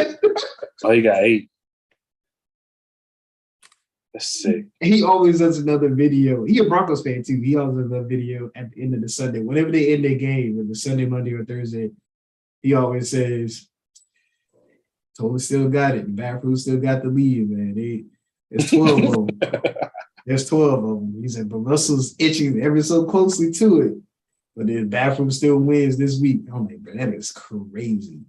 Oh, he got 8. That's sick. He always does another video. He a Broncos fan too. He always does another video at the end of the Sunday. Whenever they end their game, whether Sunday, Monday, or Thursday, he always says, Tola still got it. The bathroom still got the lead, man. There's 12 of them. There's 12 of them. He said, but Russell's itching ever so closely to it. But the bathroom still wins this week. I'm like, bro, that is crazy.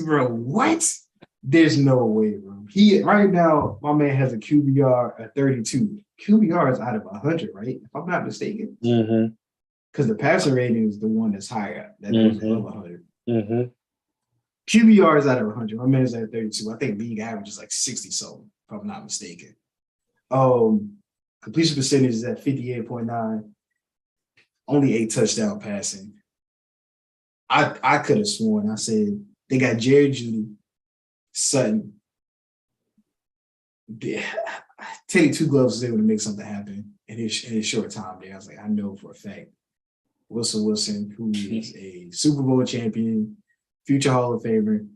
Bro, what? There's no way, bro. Right now, my man has a QBR at 32. QBR is out of 100, right? If I'm not mistaken. Because the passer rating is the one that's higher. That goes above 100. QBR is out of 100. My man's at 32. I think league average is like 60 so, if I'm not mistaken. Completion percentage is at 58.9. Only 8 touchdown passing. I could have sworn. I said they got Jared Judy, Sutton. Teddy Two Gloves was able to make something happen in his short time there. I was like, I know for a fact. Wilson, who is a Super Bowl champion, future Hall of Famer.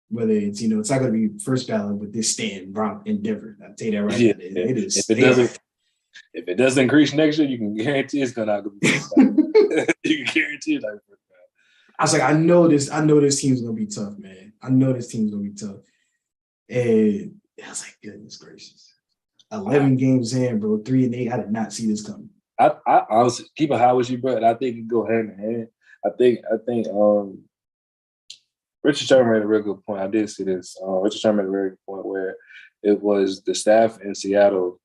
Whether it's, it's not going to be first ballot with this stand in Denver. I'll tell you that right now. It is. If it doesn't increase next year, you can guarantee it's going to be first ballot. You can guarantee it's not first ballot. I was like, I know this team's going to be tough, man. I know this team's going to be tough. And I was like, goodness gracious. 11 games in, bro, 3-8. I did not see this coming. I honestly keep it high with you, bro. And I think it go hand in hand. I think Richard Sherman made a real good point. I did see this. Richard Sherman made a very good point where it was the staff in Seattle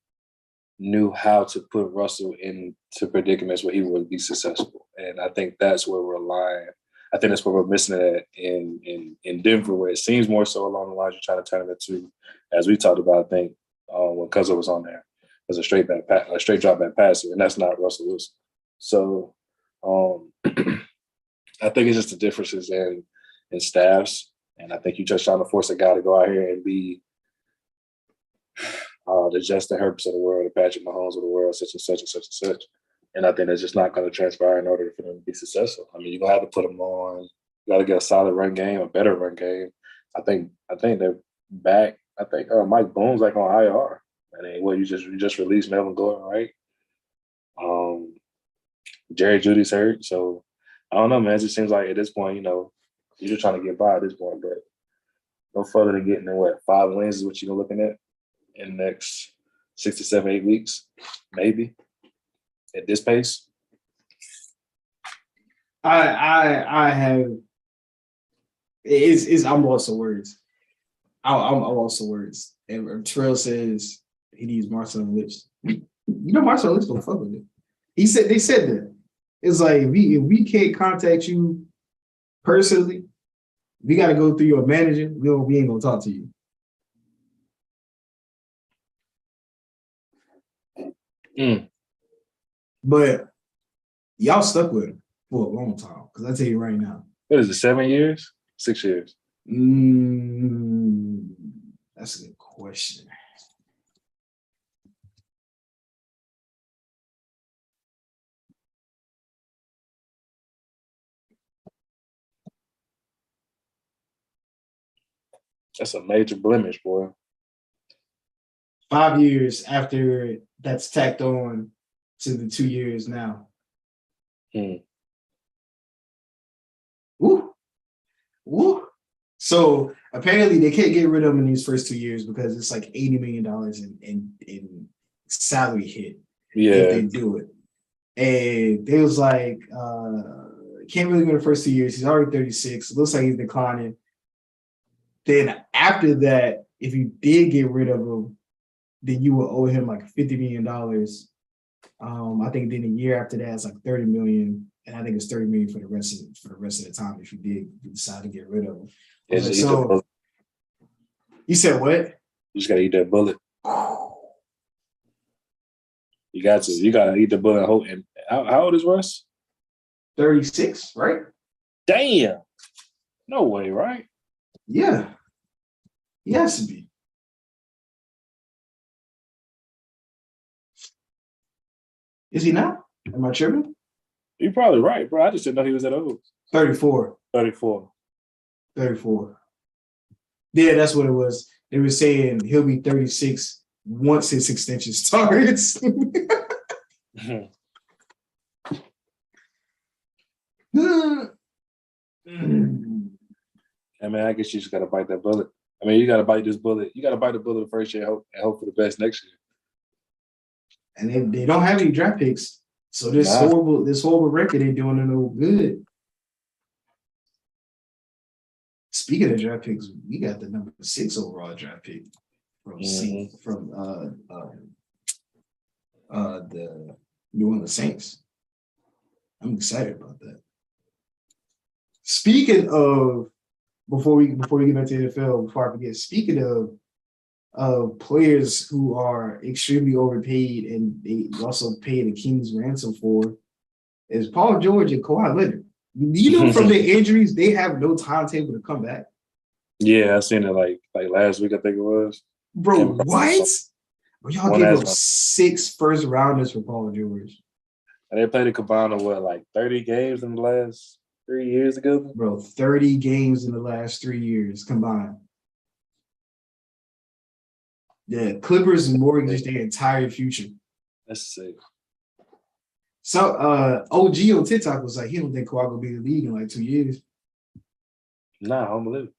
knew how to put Russell into predicaments where he would be successful. And I think that's where we're lying. I think that's where we're missing it at in Denver, where it seems more so along the lines you're trying to turn it into, as we talked about, I think, when Cuzzo was on there. as a straight drop back passer, and that's not Russell Wilson. So I think it's just the differences in staffs, and I think you're just trying to force a guy to go out here and be the Justin Herberts of the world, the Patrick Mahomes of the world, such and such and such and such. And I think that's just not going to transpire in order for them to be successful. I mean, you're gonna have to put them on. You got to get a solid run game, a better run game. I think they're back. I think Mike Boone's like on IR. I mean, you just released Melvin Gordon, right? Jerry Judy's hurt, so I don't know, man. It just seems like at this point, you're just trying to get by at this point, but no further than getting in 5 wins is what you're looking at in the next 6 to 7, 8 weeks, maybe at this pace. I have. I'm lost for words. I'm lost for words. And Terrell says he needs Marcel Lynch. Marcel Lynch don't fuck with it. They said that. It's like if we can't contact you personally, we got to go through your manager. We ain't gonna talk to you. But y'all stuck with him for a long time. Because I tell you right now. What is it, 7 years? 6 years? That's a good question. That's a major blemish, boy. 5 years after that's tacked on to the 2 years now. Woo. So apparently they can't get rid of him in these first 2 years because it's like $80 million in salary hit if they do it. And they was like, can't really go the first 2 years. He's already 36. It looks like he's declining. Then after that, if you did get rid of him, then you would owe him like $50 million. I think then a year after that, it's like $30 million. And I think it's $30 million for the rest of the time if you decide to get rid of him. So you said what? You just gotta eat that bullet. You got to. You gotta eat the bullet. And how old is Russ? 36, right? Damn. No way, right? Yeah. He has to be. Is he not? Am I tripping? You're probably right, bro. I just didn't know he was that old. 34. 34. Yeah, that's what it was. They were saying he'll be 36 once his extension starts. I mean, I guess you just gotta bite that bullet. I mean, you gotta bite this bullet. You gotta bite the bullet the first year and hope for the best next year. And they don't have any draft picks. So this horrible record ain't doing no good. Speaking of draft picks, we got the number 6 overall draft pick from the New Orleans Saints. I'm excited about that. Speaking of, before we get back to the NFL, before I forget, speaking of players who are extremely overpaid and they also pay the king's ransom for, is Paul George and Kawhi Leonard. From their injuries, they have no timetable to come back. Yeah, I seen it like last week, I think it was. Bro, what? Y'all gave up 6 first rounders for Paul George. And they played a combined of 30 games in the last 3 years ago? Bro, 30 games in the last 3 years combined. The Clippers mortgaged their entire future. That's sick. So OG on TikTok was like, he don't think Kawhi will be in the league in like 2 years. Nah, I don't believe it.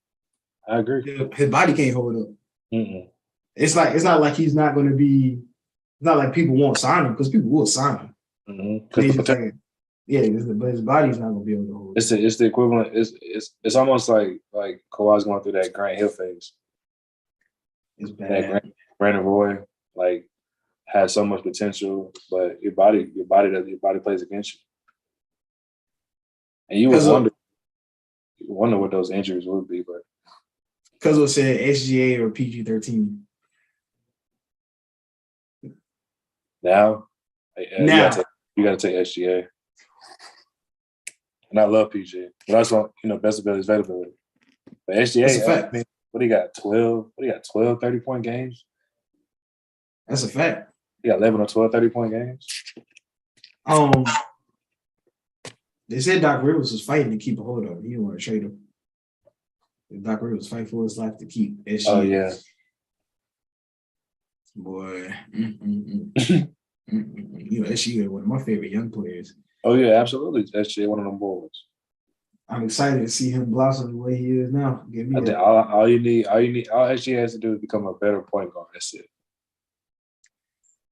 I agree. His body can't hold up. Mm-mm. It's not like he's not going to be. It's not like people won't sign him because people will sign him. Mm-hmm. But his body's not going to be able to hold. It's the equivalent. It's almost like Kawhi's going through that Grant Hill phase. It's bad. Brandon Roy has so much potential, but your body plays against you, and you would wonder what those injuries would be, but. Cuzzo said SGA or PG-13. Now, Now, you gotta take SGA. And I love PG. But that's what, best ability is availability. But that's a SGA, fact. I mean, what do you got? 12? What do you got? 12 30-point games? That's a fact. You got 11 or 12 30-point games? Um, they said Doc Rivers was fighting to keep a hold of him. He didn't want to trade him. Doc Rivers fight for his life to keep SGA. Oh, yeah. Boy. SGA, one of my favorite young players. Oh, yeah, absolutely. SGA, one of them boys. I'm excited to see him blossom the way he is now. Give me that. All SGA has to do is become a better point guard. That's it.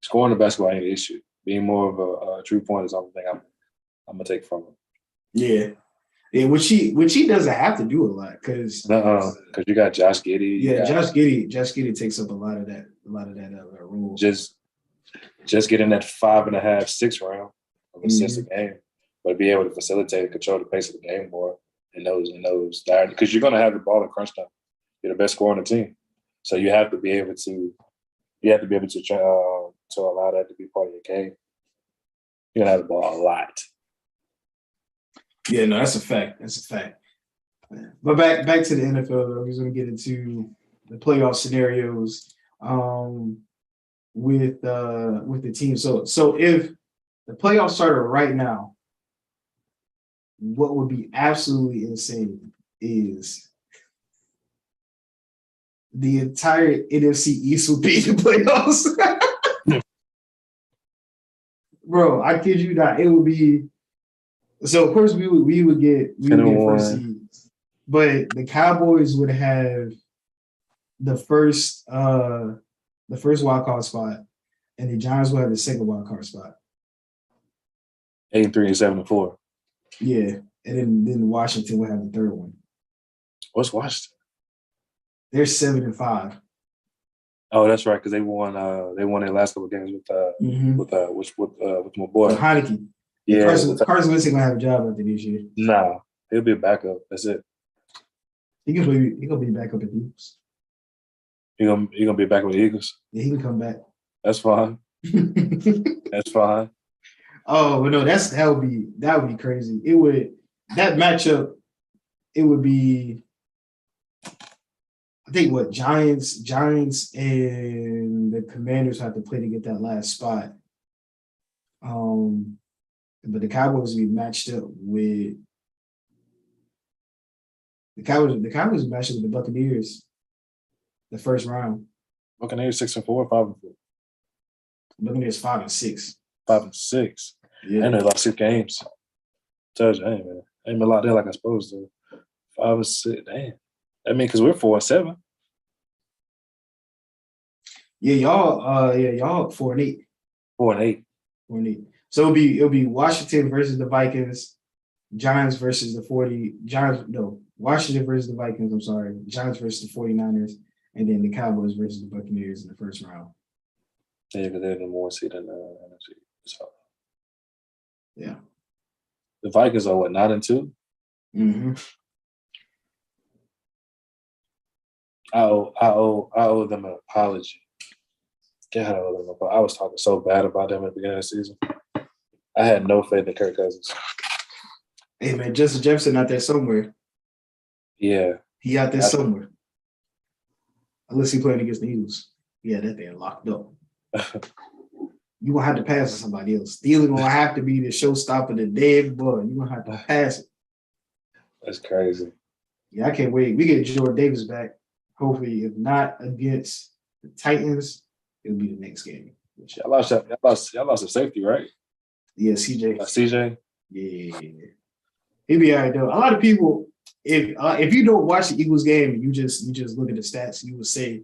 Scoring the basketball ain't an issue. Being more of a true point is the only thing I'm gonna take from him. Yeah, which he doesn't have to do a lot because you got Josh Giddey. Yeah, Josh Giddey takes up a lot of that role. Just get in that 5.5, 6 round of assists a game, but be able to facilitate and control the pace of the game more in those because you're gonna have the ball in crunch time. You're the best scorer on the team, so you have to be able to to allow that to be part of your game. You're gonna have the ball a lot. Yeah, no, that's a fact. But back to the NFL, though, we're just gonna get into the playoff scenarios with the team. So if the playoffs started right now, what would be absolutely insane is the entire NFC East would be in the playoffs. Bro, I kid you not. It would be so. Of course, we would get first seeds, but the Cowboys would have the first wild card spot, and the Giants would have the second wild card spot. 8-3 and 7-4. Yeah, and then Washington would have the third one. What's Washington? They're 7-5. Oh, that's right, because they won their last couple of games with my boy Heineke. Yeah, Carson Wentz ain't gonna have a job after this year. Nah, he'll be a backup. That's it. He gonna be back up at the Eagles. He gonna be back with the Eagles. Yeah, he can come back. That's fine. That's fine. Oh, but no, that would be crazy. That matchup. It would be. I think what Giants and the Commanders have to play to get that last spot. But the Cowboys would be matched up with the Cowboys. The Cowboys would match up with the Buccaneers the first round. Buccaneers 6-4 or 5-4. Buccaneers 5-6. 5-6. Yeah, and they lost 6 games. Tells you, hey man, ain't been locked in like I'm supposed to. 5-6. Damn. I mean, because we're 4-7. Yeah, y'all 4-8. 4-8. 4-8. So it'll be Washington versus the Vikings, Giants versus the Washington versus the Vikings, I'm sorry. Giants versus the 49ers, and then the Cowboys versus the Buccaneers in the first round. Yeah, because they're the more seed in the NFC. So yeah. The Vikings are what, 9-2? Mm-hmm. I owe them an apology. God, I owe them an apology. I was talking so bad about them at the beginning of the season. I had no faith in Kirk Cousins. Hey man, Justin Jefferson out there somewhere. Yeah. He out there somewhere. Unless he playing against the Eagles. Yeah, that thing locked up. You gonna have to pass to somebody else. Thielen gonna have to be the showstopper, the dead boy. You gonna have to pass it. That's crazy. Yeah, I can't wait. We get Jordan Davis back. Hopefully, if not against the Titans, it'll be the next game. Y'all lost a safety, right? Yeah, CJ. CJ. Yeah, he'll be all right though. A lot of people, if you don't watch the Eagles game and you just look at the stats, you would say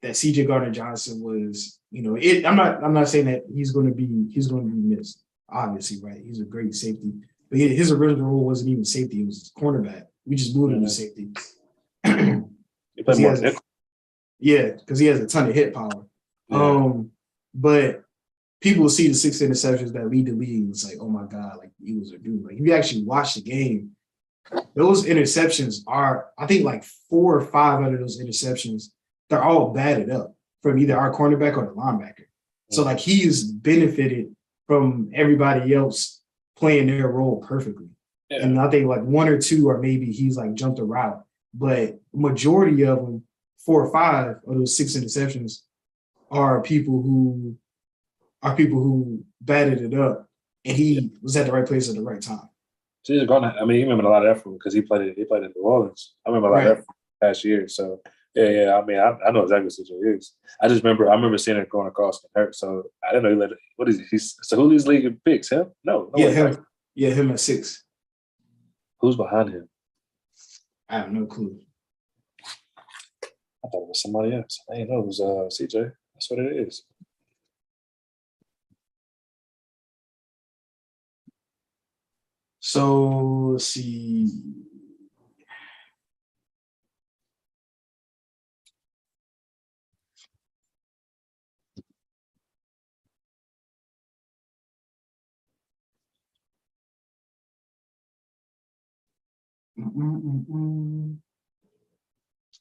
that CJ Gardner-Johnson was, I'm not saying that he's going to be missed. Obviously, right? He's a great safety, but his original role wasn't even safety; it was cornerback. We just moved him to safety. Because he has a ton of hit power. Yeah. But people see the 6 interceptions that lead the league, and it's like, oh my God, like the Eagles are doomed. Like if you actually watch the game, those interceptions are, I think, like 4 or 5 out of those interceptions, they're all batted up from either our cornerback or the linebacker. So like he's benefited from everybody else playing their role perfectly. Yeah. And I think like one or two, or maybe he's like jumped a route, but majority of them, 4 or 5 of those 6 interceptions are people who batted it up, and he was at the right place at the right time. So he's gonna. I mean, he remembered a lot of that from because he played in New Orleans. I remember a lot of that from past year. So yeah. I mean, I know exactly what it is. I remember seeing it going across and hurt. So I didn't know he let it. What is he? So who leads league in picks? Him? No. Yeah, him. Right. Yeah, him at 6. Who's behind him? I have no clue. I thought it was somebody else. I didn't know it was CJ. That's what it is. So let's see.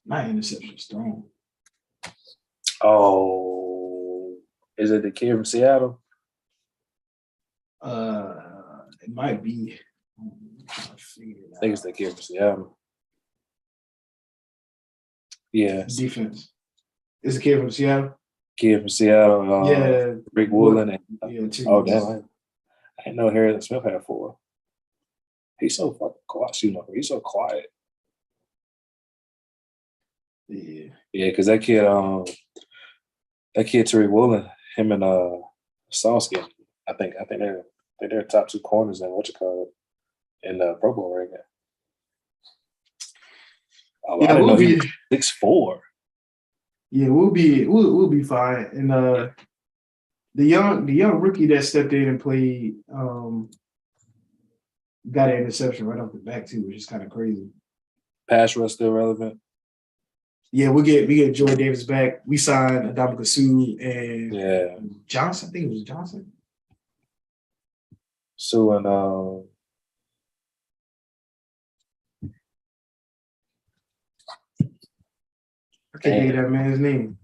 My interception strong. Oh, is it the kid from Seattle? It might be. I think it's the kid from Seattle. Yeah. Defense. It's a kid from Seattle? Kid from Seattle. Yeah. Rick Woolen. Oh, damn. I didn't know Harrison Smith had 4. He's so fucking quiet. He's so quiet. Yeah. Yeah, because that kid, Tariq Woolen, him and Sauce, I think they're top 2 corners in in the Pro Bowl right now. Oh, yeah, I didn't know he was 6'4". Yeah, we'll be fine. And the young rookie that stepped in and played got an interception right off the back too, which is kind of crazy. Pass rush still relevant. Yeah, we get Joy Davis back. We signed Adama Sue and Johnson. I think it was Johnson. Sue and I can't think of that man's name.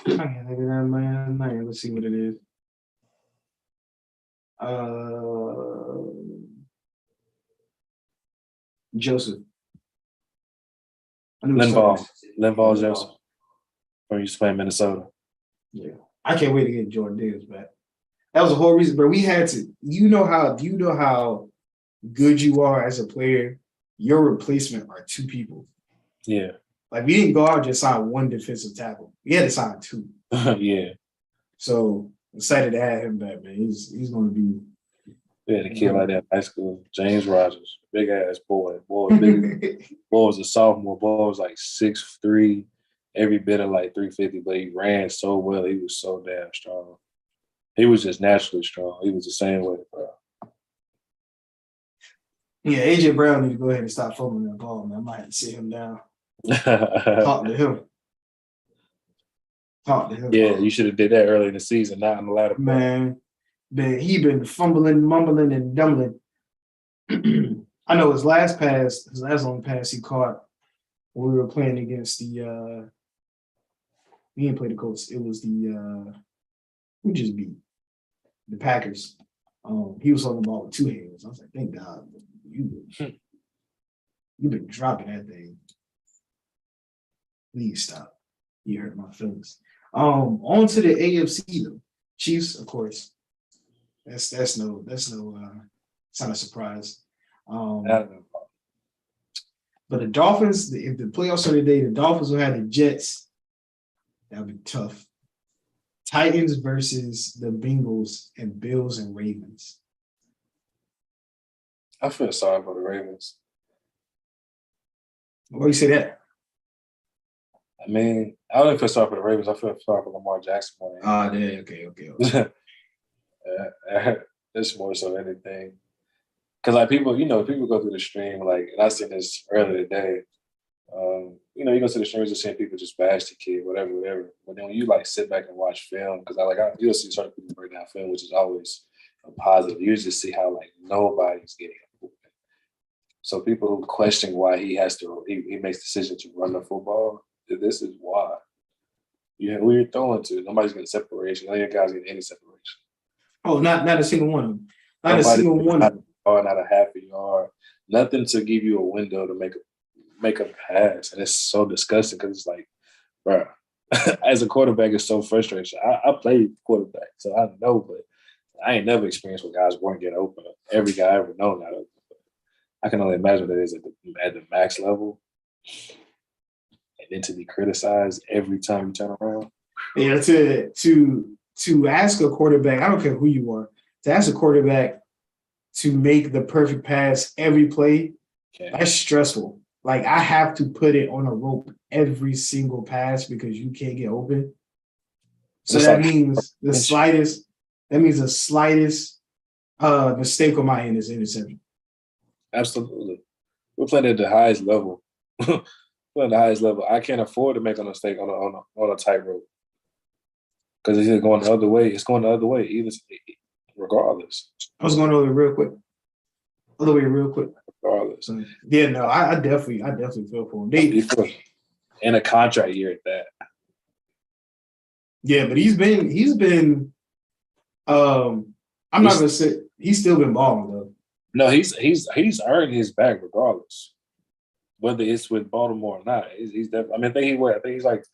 I can't think of that man's name. Let's see what it is. Joseph. Linval Joseph. From used to play in Minnesota. Yeah. I can't wait to get Jordan Davis back. That was the whole reason, but we had to. Do you know how good you are as a player? Your replacement are 2 people. Yeah. Like we didn't go out and just sign 1 defensive tackle. We had to sign 2. Yeah. So excited to have him back, man. He's going to be. We had a kid like that in high school, James Rogers, big ass boy. Boy was a sophomore. Boy was like 6'3", every bit of like 350, but he ran so well. He was so damn strong. He was just naturally strong. He was the same way, bro. Yeah, AJ Brown need to go ahead and stop fumbling that ball, man. I might have to sit him down. Talk to him. Yeah, you should have did that early in the season, not in the latter part. Man, he been fumbling, mumbling, and dumbling. I know his last long pass he caught when we were playing against the he didn't play the Colts. It was the who just beat the Packers. He was holding the ball with 2 hands. I was like, thank God, you've been dropping that thing. Please stop. You hurt my feelings. On to the AFC though. Chiefs, of course. That's no it's not a surprise. But the Dolphins, if the playoffs are today, the Dolphins will have the Jets. That would be tough. Titans versus the Bengals and Bills and Ravens. I feel sorry for the Ravens. Why do you say that? I mean, I don't feel sorry for the Ravens. I feel sorry for Lamar Jackson. Okay. It's more so anything. Because like people go through the stream, like, and I seen this earlier today. You go to the streams and seeing people just bash the kid, whatever. But then when you like sit back and watch film, because you'll see certain people break down film, which is always a positive. You just see how like nobody's getting improvement. So people who question why he makes the decision to run the football This is why. Yeah, who you're throwing to. Nobody's getting separation. None of your guys getting any separation. Oh, not a single one of them. Not Nobody, a single one of them. Or not a half a yard. Nothing to give you a window to make a pass. And it's so disgusting because it's like, bro, as a quarterback, it's so frustrating. I played quarterback, so I know, but I ain't never experienced where guys weren't getting open. Every guy I ever known got open. I can only imagine what it is at the max level. And then to be criticized every time you turn around. Yeah, to ask a quarterback, I don't care who you are, to ask a quarterback to make the perfect pass every play, that's stressful. Like, I have to put it on a rope every single pass because you can't get open. So that means the slightest mistake on my end is interception. Absolutely. We're playing at the highest level. We're at the highest level. I can't afford to make a mistake on a tightrope. Because it's either going the other way. It's going the other way, even regardless. I was going over it real quick. Other way real quick. Regardless. Yeah, no, I definitely feel for him. In a contract year at that. Yeah, but he's been I'm not gonna say he's still been balling though. No, he's earned his bag regardless. Whether it's with Baltimore or not. He's definitely, I think he's like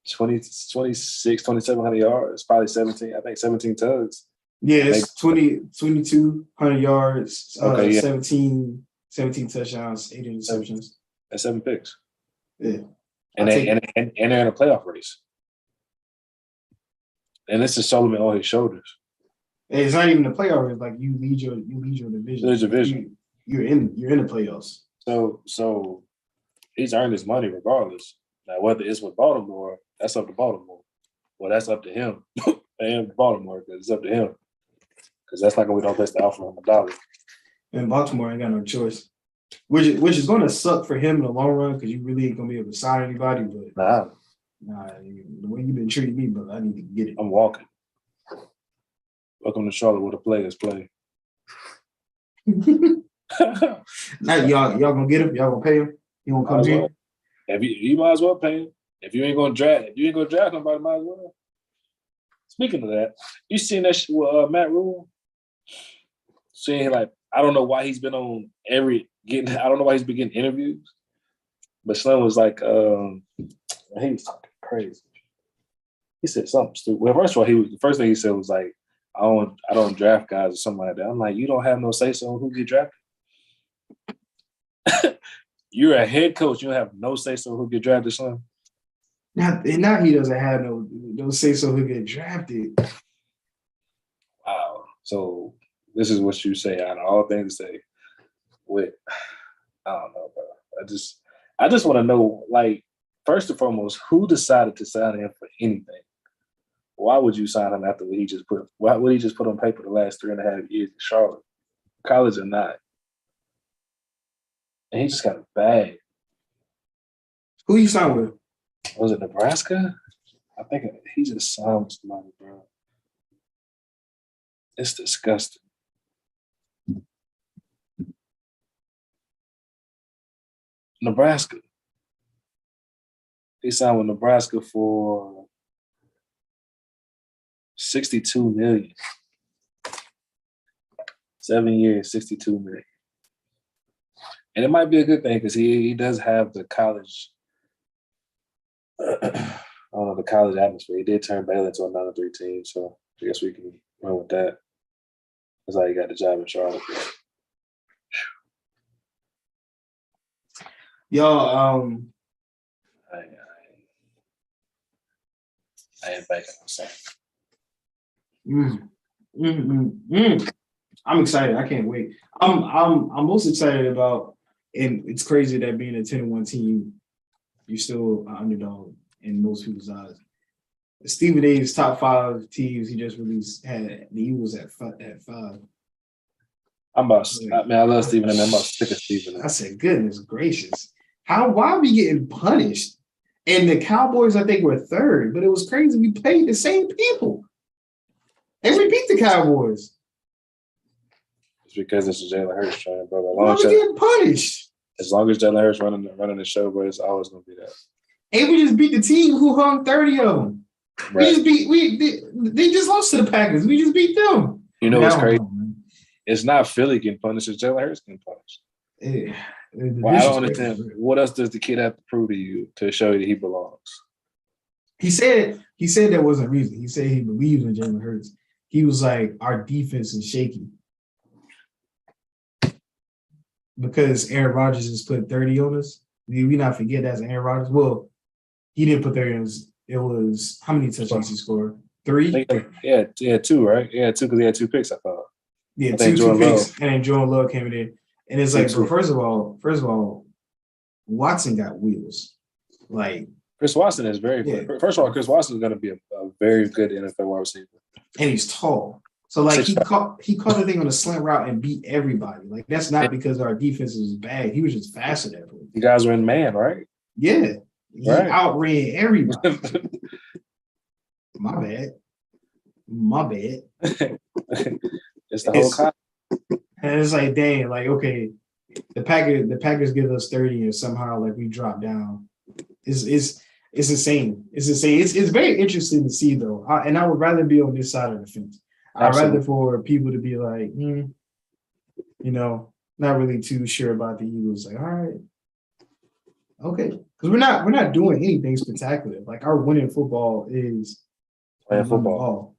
2,700 yards, probably 17. I think 17 tugs. Yeah, it's 2,200 yards, okay, yeah. 17 touchdowns, 8 interceptions. And 7 picks. Yeah. And they're in a playoff race. And this is Solomon on his shoulders. And it's not even a playoff race, like you lead your division. There's a division. You're in the playoffs. So he's earned his money regardless. Now, whether it's with Baltimore, that's up to Baltimore. Well, that's up to him and Baltimore, because it's up to him. Because that's like we don't place the alpha on the dollar. And Baltimore ain't got no choice, which is going to suck for him in the long run because you really ain't going to be able to sign anybody. But nah, the way you've been treating me, but I need to get it. I'm walking. Welcome to Charlotte, where the players play. Now y'all gonna get him? Y'all gonna pay him? You gonna come here? You might as well pay him. If you ain't gonna draft nobody, might as well. Speaking of that, you seen that shit with Matt Rule? Saying like, I don't know why he's been on I don't know why he's been getting interviews. But Slim was like, he was talking crazy. He said something stupid. Well, first of all, the first thing he said was like, I don't draft guys or something like that. I'm like, you don't have no say so on who get drafted. You're a head coach. You don't have no say so who get drafted, Slim. Now he doesn't have no say so who get drafted. Wow. So this is what you say out of all things to say. I don't know, bro. I just want to know, like, first and foremost, who decided to sign him for anything? Why would you sign him after what would he just put on paper the last 3.5 years in Charlotte? College or not? And he just got a bag. Who you signed with? Was it Nebraska? I think he just signed with somebody, bro. It's disgusting. Nebraska. He signed with Nebraska for $62 million. 7 years, $62 million. And it might be a good thing because he does have the college, the college atmosphere. He did turn Baylor into another 3 team, so I guess we can run with that. That's how he got the job in Charlotte. Y'all, I ain't banking on saying. I'm excited. I can't wait. I'm most excited about, and it's crazy that being a 10-1 team, you're still an underdog in most people's eyes. Stephen A's top 5 teams he just released had the Eagles at 5. I love Stephen A. I'm about sick of Stephen A. I said, goodness gracious. Why are we getting punished? And the Cowboys, I think, were 3rd, but it was crazy. We played the same people. And we beat the Cowboys. It's because it's Jalen Hurts trying, bro. Why are we getting punished? As long as Jalen Hurts running the show, bro, it's always going to be that. And we just beat the team who hung 30 of them. Right. They just lost to the Packers. We just beat them. You know what's crazy? It's not Philly getting punished, it's Jalen Hurts getting punished. Well, I don't understand. What else does the kid have to prove to you to show you that he belongs? He said that wasn't a reason. He said he believes in Jalen Hurts. He was like, our defense is shaky. Because Aaron Rodgers has put 30 on us. Did we not forget that's Aaron Rodgers? Well, he didn't put 30 on us. It was how many touchdowns he scored? 3? Yeah, 2, right? Yeah, 2 because he had 2 picks, I thought. Yeah, two picks, and then Jordan Love came in. And it's like, bro, first of all, Watson got wheels. Like Chris Watson is very good. First of all, Chris Watson is going to be a very good NFL wide receiver. And he's tall. So like he caught the thing on a slant route and beat everybody. Like that's not because our defense was bad. He was just faster that way. You guys were in man, right? Yeah. He outran everybody. My bad. It's the whole concept. And it's like, dang, like, okay, the Packers give us 30 and somehow like we drop down. It's insane. It's insane. It's very interesting to see though. And I would rather be on this side of the fence. I'd rather for people to be like, not really too sure about the Eagles. Like, all right, okay, because we're not doing anything spectacular. Like our winning football is playing football,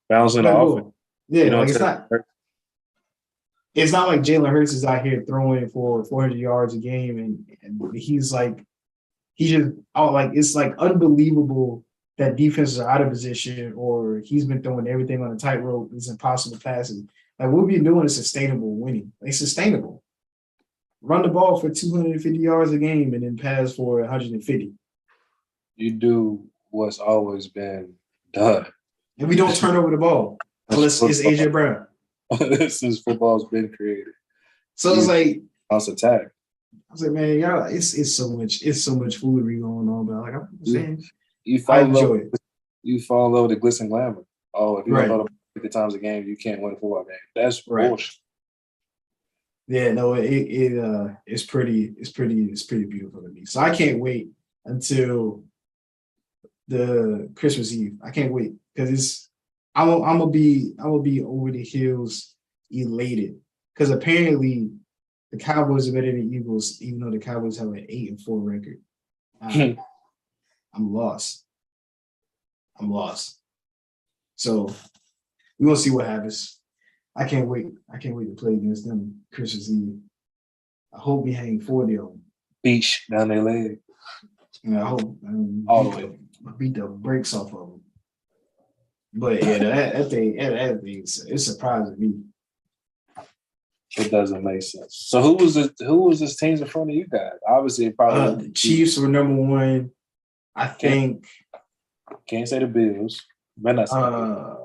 bouncing the offense. Yeah, like it's not like Jalen Hurts is out here throwing for 400 yards a game, and he's like, it's like unbelievable that defenses are out of position or he's been throwing everything on a tightrope. It's impossible passes. Like what we've been doing is sustainable winning. It's sustainable. Run the ball for 250 yards a game and then pass for 150. You do what's always been done. And we don't turn over the ball. Unless it's AJ Brown. Since football's been created. So it's like house attack. I was like, man, y'all, it's so much foolery going on, but like I'm saying, you fall in love with the glitz and glamour. Oh, if you don't know the times of game, you can't win a football game. That's bullshit. Yeah, no, it's pretty beautiful to me. So I can't wait until the Christmas Eve. I can't wait because I'm gonna be over the hills elated because apparently the Cowboys are better than the Eagles, even though the Cowboys have an 8-4 record. I'm lost. So we're gonna see what happens. I can't wait. To play against them Christmas Eve. I hope we hang 40 of them. Beach down their leg. And I hope all the way. Beat the brakes off of them. But yeah, that thing, it surprises me. It doesn't make sense. So who was this teams in front of you guys? Obviously, probably the Chiefs were number one. I think. Can't say the Bills. I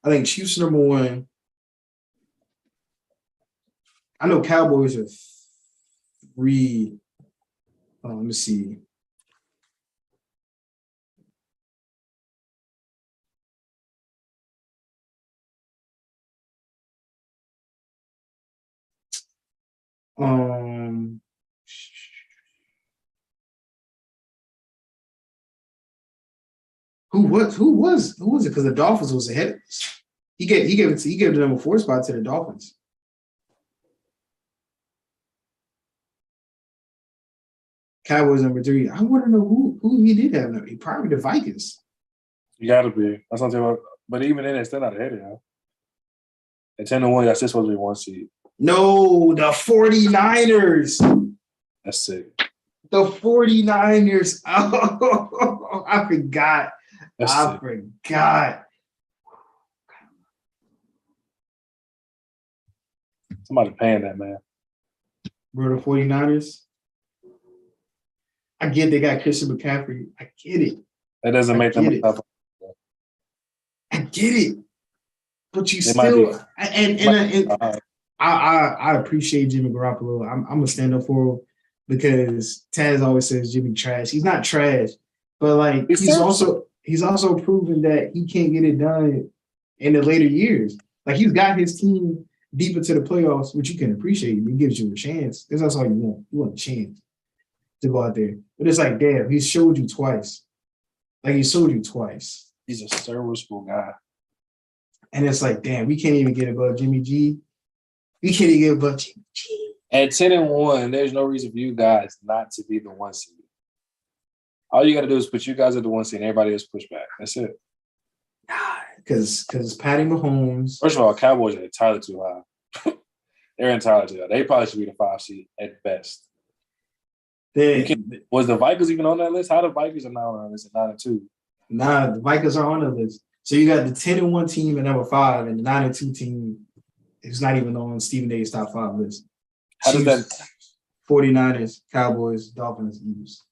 think Chiefs number one. I know Cowboys are 3. Let me see. Who was it? Because the Dolphins was ahead of us. He gave the number 4 spot to the Dolphins. Cowboys number 3. I want to know who he did have. He probably the Vikings. You gotta be. That's not about. But even then, they're still not ahead of him. At 10-1, that's just supposed to be 1 seed. No, the 49ers. That's sick. The 49ers. Oh, I forgot. I forgot. Somebody paying that, man. Bro, the 49ers. I get they got Christian McCaffrey. I get it. That doesn't make them tough. I get it. But you still I appreciate Jimmy Garoppolo. I'm gonna stand up for him because Taz always says Jimmy trash. He's not trash, but like he's also proven that he can't get it done in the later years. Like he's got his team deep into the playoffs, which you can appreciate. It gives you a chance because that's all you want. You want a chance. to go out there. But it's like, damn, he showed you twice. Like, he showed you twice. He's a serviceable guy. And it's like, damn, we can't even get above Jimmy G. We can't even get above Jimmy G. At 10-1, there's no reason for you guys not to be the 1 seed. All you got to do is put you guys at the 1 seed and everybody else push back. That's it. Because Patty Mahomes. First of all, Cowboys are entirely too high. They're entirely too high. They probably should be the 5 seed at best. Was the Vikings even on that list? How the Vikings are not on that list at 9-2? Nah, the Vikings are on the list. So you got the 10-1 team at number 5 and the 9-2 team is not even on Stephen A's top 5 list. How does that 49ers, Cowboys, Dolphins, Eagles.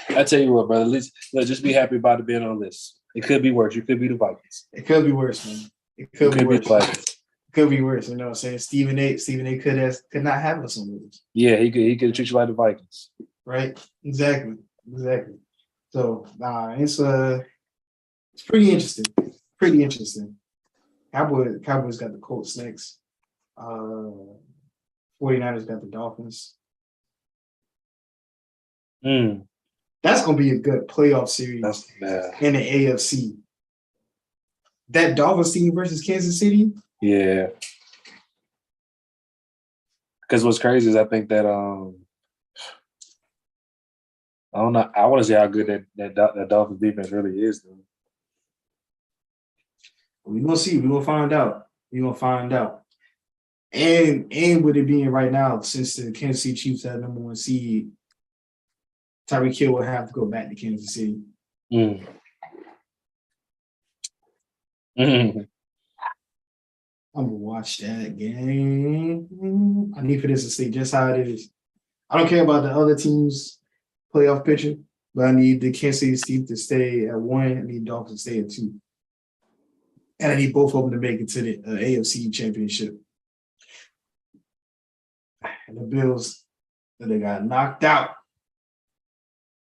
I tell you what, brother, at least just be happy about it being on the list. It could be worse. You could be the Vikings. It could be worse, man. It could be worse. It could be worse. You know what I'm saying? Stephen A could not have us on the list. Yeah, he could treat you like the Vikings. Right? Exactly. So it's pretty interesting. Pretty interesting. Cowboys got the Colts next. 49ers got the Dolphins. That's gonna be a good playoff series in the AFC. That Dolphins team versus Kansas City. Yeah. Because what's crazy is I think that I don't know. I want to see how good that Dolphins defense really is, though. We're gonna see. We're gonna find out. And with it being right now, since the Kansas City Chiefs have number 1 seed, Tyreek Hill will have to go back to Kansas City. Mm. I'm gonna watch that game. I need for this to stay just how it is. I don't care about the other teams' playoff picture, but I need the Kansas City Chiefs to stay at 1. I need Dolphins to stay at 2. And I need both of them to make it to the AFC Championship. And the Bills, they got knocked out.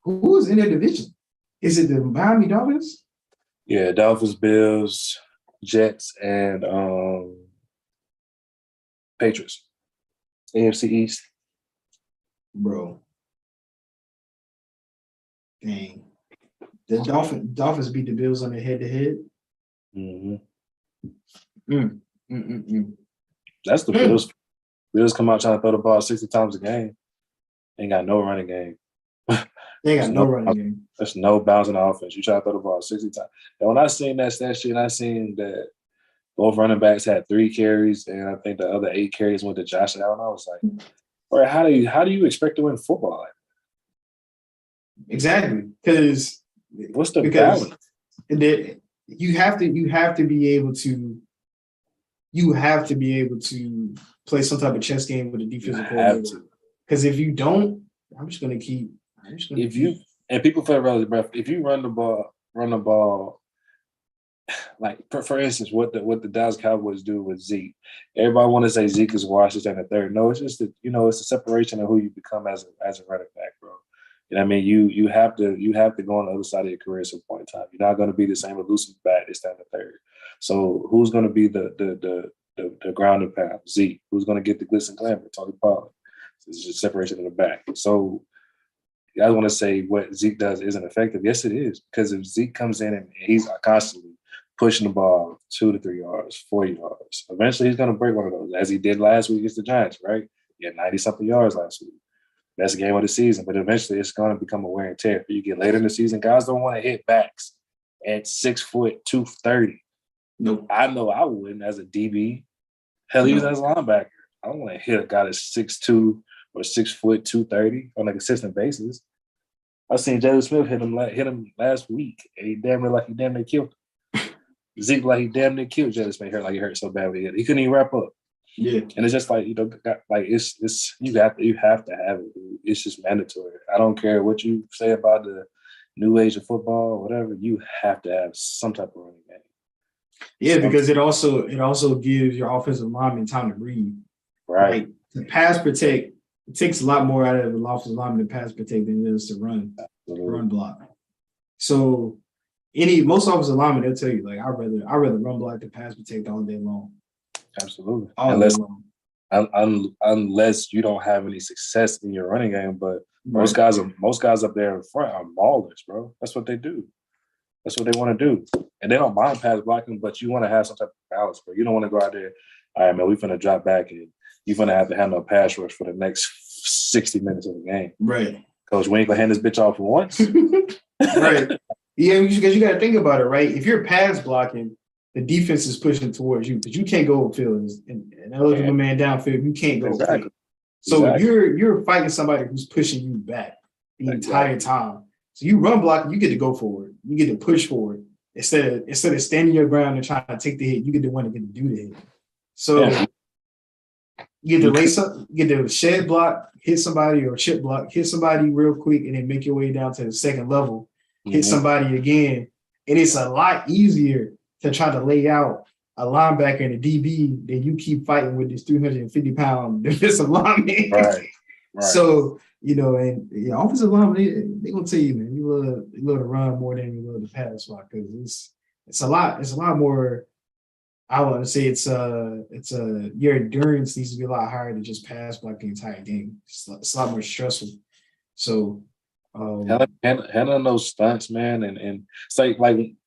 Who's in their division? Is it the Miami Dolphins? Yeah, Dolphins, Bills, Jets, and Patriots. AFC East. Bro. Dang. The Dolphins beat the Bills on their head-to-head. That's the Bills. Bills come out trying to throw the ball 60 times a game. Ain't got no running game. They got no running game. There's no bounce in the offense. You try to throw the ball 60 times. And when I seen that stat sheet, I seen that both running backs had 3 carries, and I think the other 8 carries went to Josh Allen. I was like, all right, how do you expect to win football? Exactly. Because what's the balance? You have to be able to play some type of chess game with a defensive coordinator. Because if you don't, people feel really rough. If you run the ball, like for instance, what the Dallas Cowboys do with Zeke. Everybody want to say Zeke is washed and the third. No, it's just it's a separation of who you become as a running back, bro. You know what I mean? You have to go on the other side of your career at some point in time. You're not going to be the same elusive back this time the third. So who's going to be the ground and pound? Zeke. Who's going to get the glitz and glamour? Tony Pollard. It's just separation in the back. So I want to say what Zeke does isn't effective. Yes, it is. Because if Zeke comes in and he's constantly pushing the ball 2 to 3 yards, 4 yards, eventually he's going to break one of those, as he did last week against the Giants, right? He had 90-something yards last week. Best game of the season, but eventually it's going to become a wear and tear. You get later in the season, guys don't want to hit backs at 6 foot 230. Nope. I know I wouldn't as a DB. Hell, even as a linebacker. I don't want to hit a guy that's 6'2" or 6 foot 230 on a consistent basis. I seen Jalen Smith hit him last week, and he damn near killed him. Zeke he damn near killed Jalen Smith. He hurt so badly. He couldn't even wrap up. Yeah, and it's just it's you have to have it. Dude. It's just mandatory. I don't care what you say about the new age of football or whatever. You have to have some type of running game. Yeah, because it also gives your offensive lineman time to breathe. Right. Like, to pass protect, it takes a lot more out of an offensive lineman to pass protect than it is to run block. So most offensive linemen, they'll tell you, like, I'd rather run block than pass protect all day long. Absolutely. unless you don't have any success in your running game. But Right. most guys up there in front are maulers, bro. That's what they do. That's what they want to do. And they don't mind pass blocking, but you want to have some type of balance, bro. You don't want to go out there, all right, man, we're going to drop back and you're going to have to handle a pass rush for the next 60 minutes of the game. Right. Coach, we ain't going to hand this bitch off for once. Right. Yeah, because you got to think about it, right? If you're pass blocking, the defense is pushing towards you, but you can't go upfield. And I look at my man downfield, you can't go upfield. So you're fighting somebody who's pushing you back the entire time. So you run block, you get to go forward. You get to push forward. Instead of standing your ground and trying to take the hit, you get the one to get to do the hit. So you get to lace up, you get to shed block, hit somebody, or chip block, hit somebody real quick, and then make your way down to the second level, hit somebody again. And it's a lot easier to try to lay out a linebacker and a DB than you keep fighting with this 350-pound defensive lineman. Right. So, and offensive linemen, they gonna tell you, man, you love to run more than you love to pass block, because it's a lot more. I want to say your endurance needs to be a lot higher than just pass block the entire game. It's a lot more stressful. So handling those stunts, man, and it's like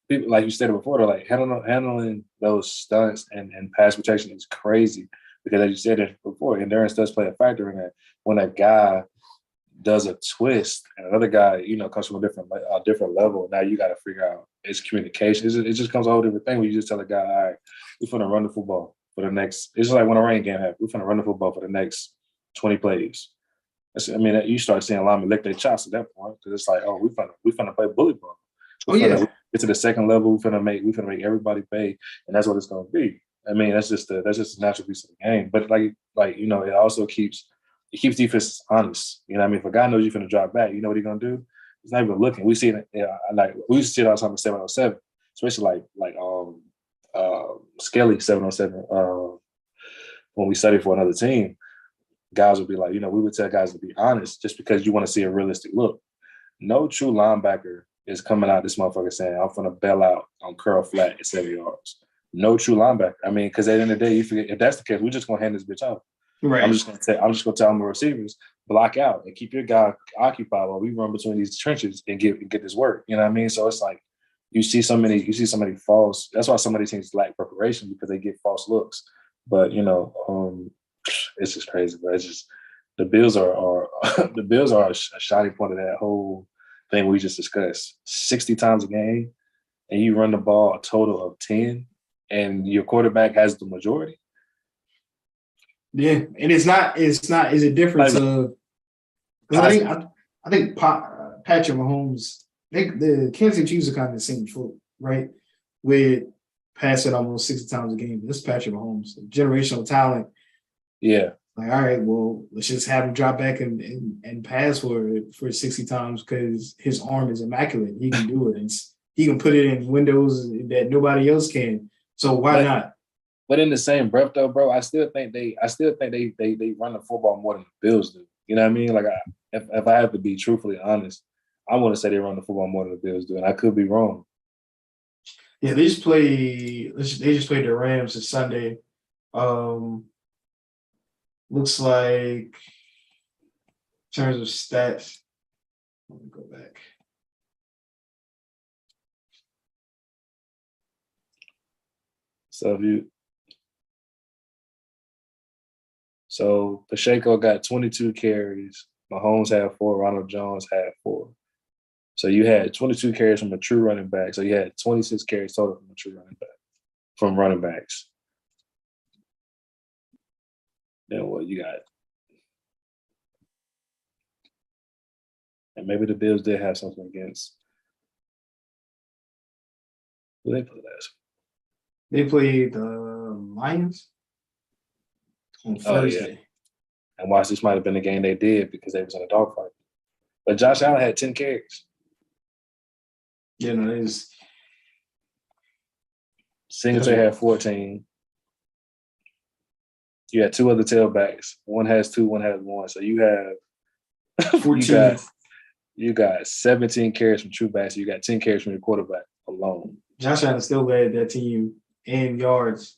people, like you said before, they're like handling those stunts and pass protection is crazy, because as you said it before, endurance does play a factor in that. When a guy does a twist and another guy, comes from a different level, now you got to figure out it's communication. It just comes a whole different thing when you just tell a guy, all right, we're going to run the football for the next. It's just like when a rain game happens, we're going to run the football for the next 20 plays. You start seeing linemen lick their chops at that point, because it's like, oh, we're going to play bully ball. Get to the second level. We're going to make everybody pay, and that's what it's going to be. That's just a natural piece of the game. But it also keeps defenses honest. If a guy knows you're going to drop back, you know what he's going to do? He's not even looking. We see it. We used to see it all the time in 707, especially like Skelly 707. When we studied for another team, guys would be like, we would tell guys to be honest, just because you want to see a realistic look. No true linebacker is coming out this motherfucker saying, I'm going to bail out on curl flat at 7 yards. No true linebacker. Because at the end of the day, you forget, if that's the case, we're just going to hand this bitch off. Right. I'm just going to tell my receivers, block out and keep your guy occupied while we run between these trenches and get this work. You know what I mean? So it's like you see so many false. That's why some of these teams lack preparation, because they get false looks. But it's just crazy. But it's just the Bills are the Bills are a shining point of that whole thing we just discussed. 60 times a game, and you run the ball a total of 10, and your quarterback has the majority. Yeah, and it's a difference of, because I think Patrick Mahomes, the Kansas City Chiefs are kind of the same foot, right? With passing almost 60 times a game. This is Patrick Mahomes, generational talent. Yeah. Like, all right, well, let's just have him drop back and pass for 60 times, because his arm is immaculate. He can do it. He can put it in windows that nobody else can. So why not? But in the same breath, though, bro, I still think they run the football more than the Bills do. You know what I mean? Like, if I have to be truthfully honest, I want to say they run the football more than the Bills do, and I could be wrong. Yeah, they just played the Rams this Sunday. Looks like, in terms of stats, let me go back. So Pacheco got 22 carries. Mahomes had 4. Ronald Jones had 4. So you had 22 carries from a true running back. So you had 26 carries total from a true running back, from running backs. Then what you got? And maybe the Bills did have something against. Who they play last? They played the Lions on Thursday. Yeah. And watch, this might have been the game they did, because they was in a dogfight. But Josh Allen had 10 carries. Yeah, no, it is. Singletary had 14. You had 2 other tailbacks. One has 2, one has 1. So you have 14. You got 17 carries from true backs. You got 10 carries from your quarterback alone. Josh Allen still led that team in yards.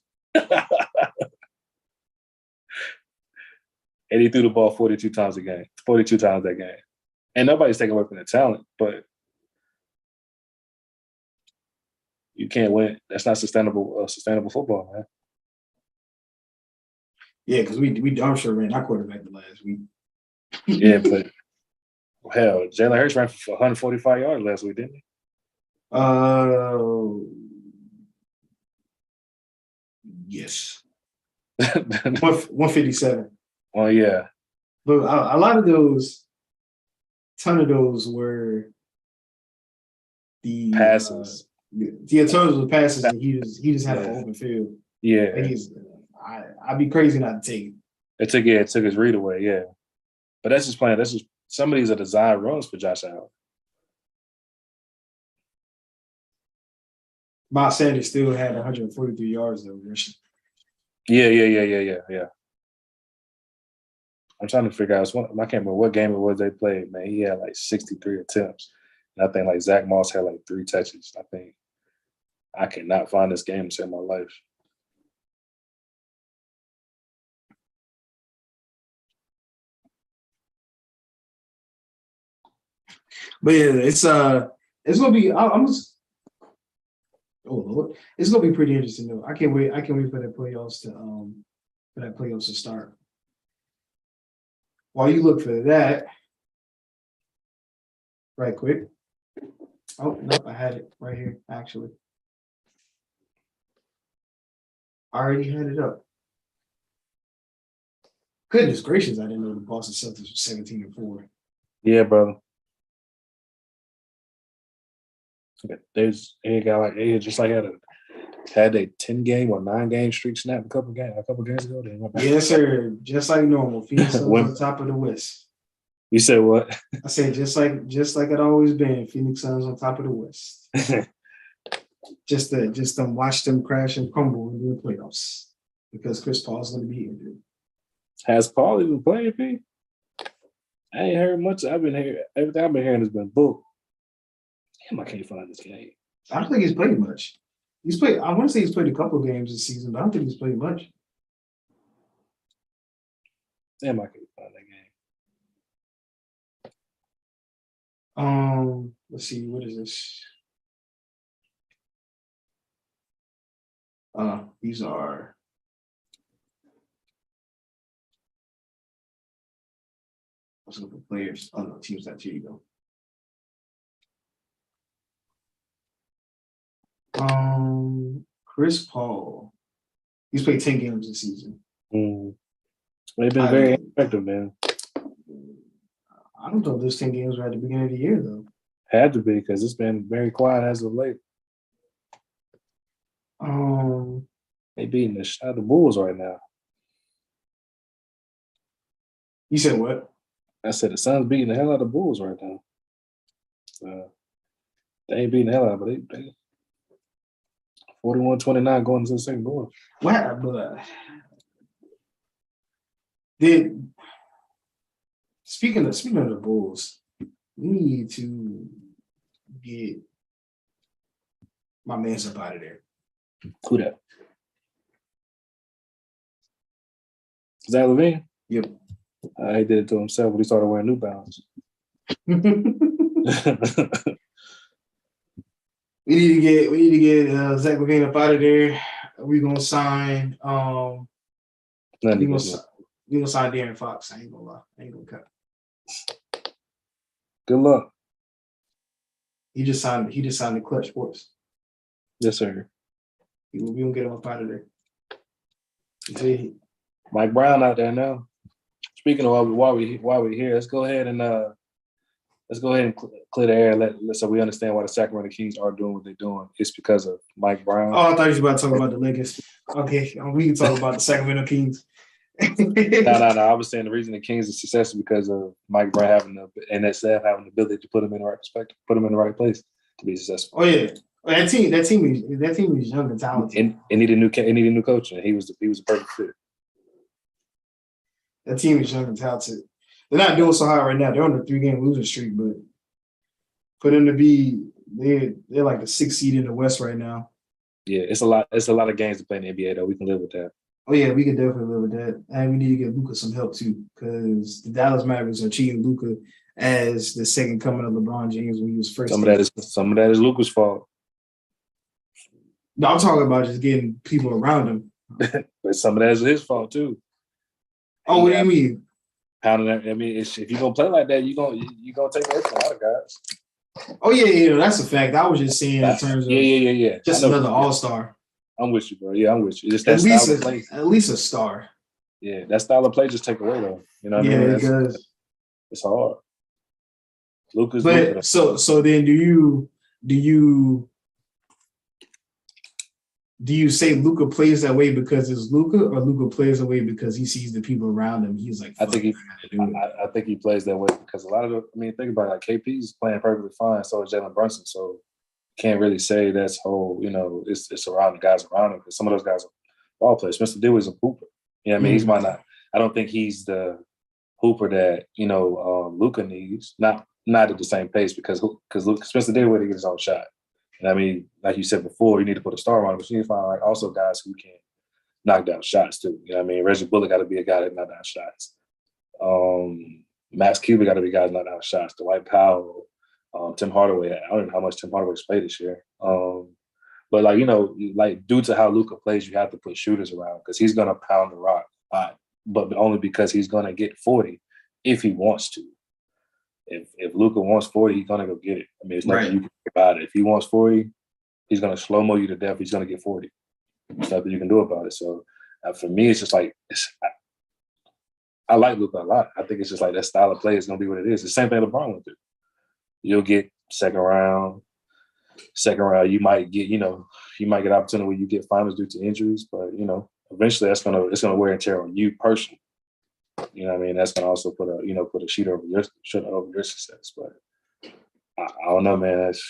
And he threw the ball 42 times that game. And nobody's taking away from the talent, but you can't win. That's not sustainable football, man. Yeah, because we darn sure ran our quarterback the last week. Yeah, but hell, Jalen Hurts ran for 145 yards last week, didn't he? Yes. 157. Oh yeah. But a lot of those, ton of those were the passes. Tons of passes, and he just had an open field. Yeah. I'd be crazy not to take it. It took his read away, yeah. But that's just playing. That's just some of these are designed runs for Josh Allen. Miles Sanders still had 143 yards though. Yeah. I'm trying to figure out. I can't remember what game it was they played, man. He had like 63 attempts. And I think like Zach Moss had like 3 touches. I think I cannot find this game to save my life. But yeah, it's gonna be. Oh Lord, it's gonna be pretty interesting though. I can't wait for the playoffs to start. While you look for that, right quick. Oh nope, I had it right here actually. I already had it up. Goodness gracious, I didn't know the Boston Celtics were 17-4. Yeah, brother. They just like had a 10-game or 9-game streak snap a couple games ago. Yes, sir. Just like normal. Phoenix Suns on top of the West. You said what? I said just like it always been. Phoenix Suns on top of the West. just to watch them crash and crumble in the playoffs because Chris Paul's going to be injured. Has Paul even played, P? I ain't heard much. Everything I've been hearing has been booked. Damn, I can't find this game. I don't think he's played much. I want to say he's played a couple of games this season, but I don't think he's played much. Damn, I can't find that game. Let's see, what is this? These are let's look at players. Oh no, teams that here you go. Chris Paul. He's played 10 games this season. They've been very effective, man. I don't know if those 10 games were at the beginning of the year, though. Had to be, because it's been very quiet as of late. They beating the shot of the Bulls right now. You said what? I said the Suns beating the hell out of the Bulls right now. They ain't beating the hell out, but they 41-29 going into the second quarter. Wow, but speaking of the Bulls, we need to get my man's up out of there. Who that? Zach LaVine? Yep. He did it to himself when he started wearing New Balance. We need to get Zach LaVine up out of there. We're gonna sign. We're gonna sign De'Aaron Fox. I ain't gonna lie. I ain't gonna cut. Good luck. He just signed the Clutch Sports. Yes, sir. We gonna get him up out of there. Mike Brown out there now. Speaking of why we here, let's go ahead and clear the air. So we understand why the Sacramento Kings are doing what they're doing. It's because of Mike Brown. Oh, I thought you were about to talk about the Lakers. Okay, we can talk about the Sacramento Kings. No. I was saying the reason the Kings are successful because of Mike Brown and that staff having the ability to put them in the right perspective, put them in the right place to be successful. Oh yeah, that team is young and talented. And needed a new coach, and he was a perfect fit. That team is young and talented. They're not doing so hot right now. They're on a 3-game losing streak, but for them to be, they're like the 6th seed in the West right now. Yeah, it's a lot of games to play in the NBA though. We can live with that. Oh yeah, we could definitely live with that. And we need to get Luka some help too, because the Dallas Mavericks are treating Luka as the second coming of LeBron James when he was first Some of there. that is Luka's fault. No, I'm talking about just getting people around him. But some of that is his fault too. Oh, what do you mean? Pounding that. I mean, if you're gonna play like that, you're gonna take away from a lot of guys. Oh yeah, that's a fact. I was just saying in terms of yeah. just another all-star. I'm with you, bro. Yeah, I'm with you. Just At that least style of play. at least a star. Yeah, that style of play just take away though. You know what I mean? It does. It's hard. Luka's But Luka. so then do you say Luka plays that way because it's Luka, or Luka plays that way because he sees the people around him? He's like, I think he plays that way because a lot of think about it, like KP's playing perfectly fine, so is Jalen Brunson. So can't really say that's whole, it's around the guys around him, because some of those guys are ball players. Spencer Dinwiddie's a hooper. You know what I mean? He's might not. I don't think he's the hooper that Luka needs. Not at the same pace, because Spencer Dinwiddie gets his own shot. And I mean, like you said before, you need to put a star on it, but you need to find like also guys who can knock down shots too. You know what I mean? Reggie Bullock got to be a guy that knock down shots. Max Cuban got to be a guy that knock down shots. Dwight Powell, Tim Hardaway. I don't know how much Tim Hardaway's played this year. But like due to how Luka plays, you have to put shooters around, because he's gonna pound the rock a lot, but only because he's gonna get 40 if he wants to. If Luka wants 40, he's gonna go get it. I mean, there's nothing you can do about it. If he wants 40, he's gonna slow-mo you to death. He's gonna get 40. There's nothing you can do about it. So for me, it's just like I like Luka a lot. I think it's just like that style of play is gonna be what it is. The same thing LeBron went through. You'll get second round. You might get opportunity where you get finals due to injuries, but eventually it's gonna wear and tear on you personally. You know what I mean? That's gonna also put a sheet over your success. But I don't know, man. That's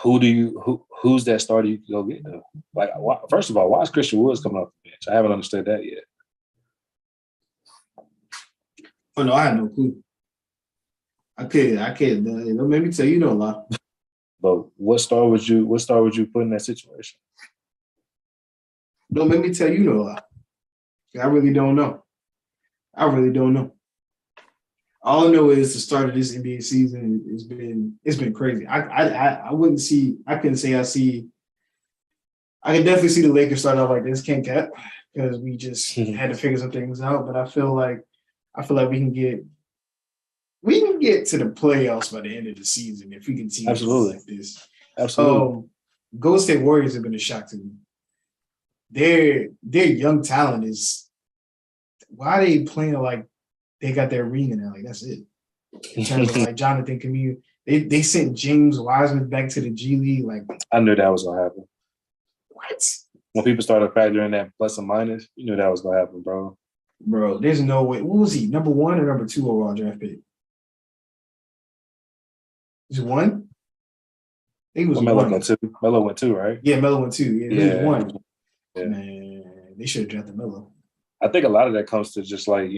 who's that starter you can go get though? Like, first of all, why is Christian Woods coming off the bench? I haven't understood that yet. Oh no, I have no clue. I can't. Don't make me tell you no lie. But what star would you put in that situation? Don't make me tell you no lie. I really don't know. All I know is the start of this NBA season it's been crazy. I couldn't say I see. I can definitely see the Lakers start off like this. Can't cap, because we just had to figure some things out. But I feel like we can get to the playoffs by the end of the season if we continue like this. Absolutely. Golden State Warriors have been a shock to me. Their young talent is, why are they playing like they got their ring in there? Like, that's it. In terms of like Jonathan Camus, they sent James Wiseman back to the G League. Like, I knew that was gonna happen. What? When people started factoring that plus and minus, you knew that was gonna happen, bro. Bro, there's no way. What was he? Number 1 or number 2 overall draft pick? Is it 1? I think it was Melo 1. Melo went 2, right? Yeah, Melo went 2. Yeah, it was 1. Yeah. Man, they should have drafted Melo. I think a lot of that comes to just like,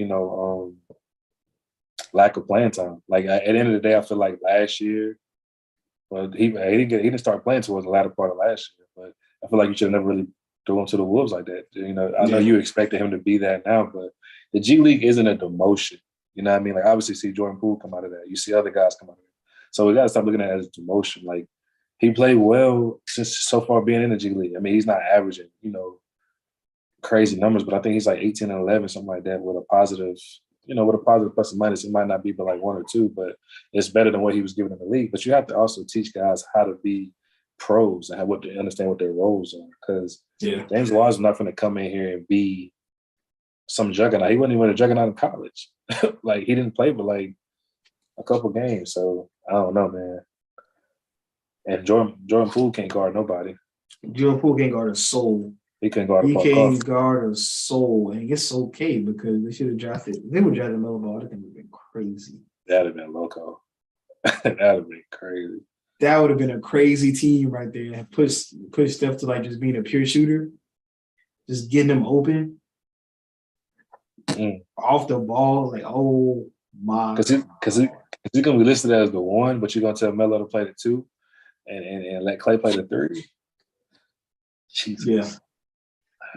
lack of playing time. Like at the end of the day, I feel like last year, well, he didn't start playing towards the latter part of last year, but I feel like you should have never really thrown him to the Wolves like that. I know you expected him to be that now, but the G League isn't a demotion. You know what I mean? Like, obviously, see Jordan Poole come out of that. You see other guys come out of it. So we got to stop looking at it as a demotion. Like, he played well since so far being in the G League. I mean, he's not averaging, crazy numbers, but I think he's like 18 and 11, something like that, with a positive plus and minus. It might not be but like 1 or 2, but it's better than what he was given in the league. But you have to also teach guys how to be pros and understand what their roles are. Because James Wiseman's is not going to come in here and be some juggernaut. He wasn't even a juggernaut in college. Like, he didn't play but like a couple games. So I don't know, man. And Jordan Poole can't guard nobody. Jordan Poole can't guard a soul. He couldn't guard a soul, and it's okay because they should have drafted. If they would draft Melo Ball, I think it would have been crazy. That'd have been loco. That'd have been crazy. That would have been a crazy team right there. And push Steph to like just being a pure shooter, just getting them open off the ball. Like, oh my! Because he's gonna be listed as the 1, but you're gonna tell Melo to play the 2, and let Clay play the 3. Jesus. Yeah.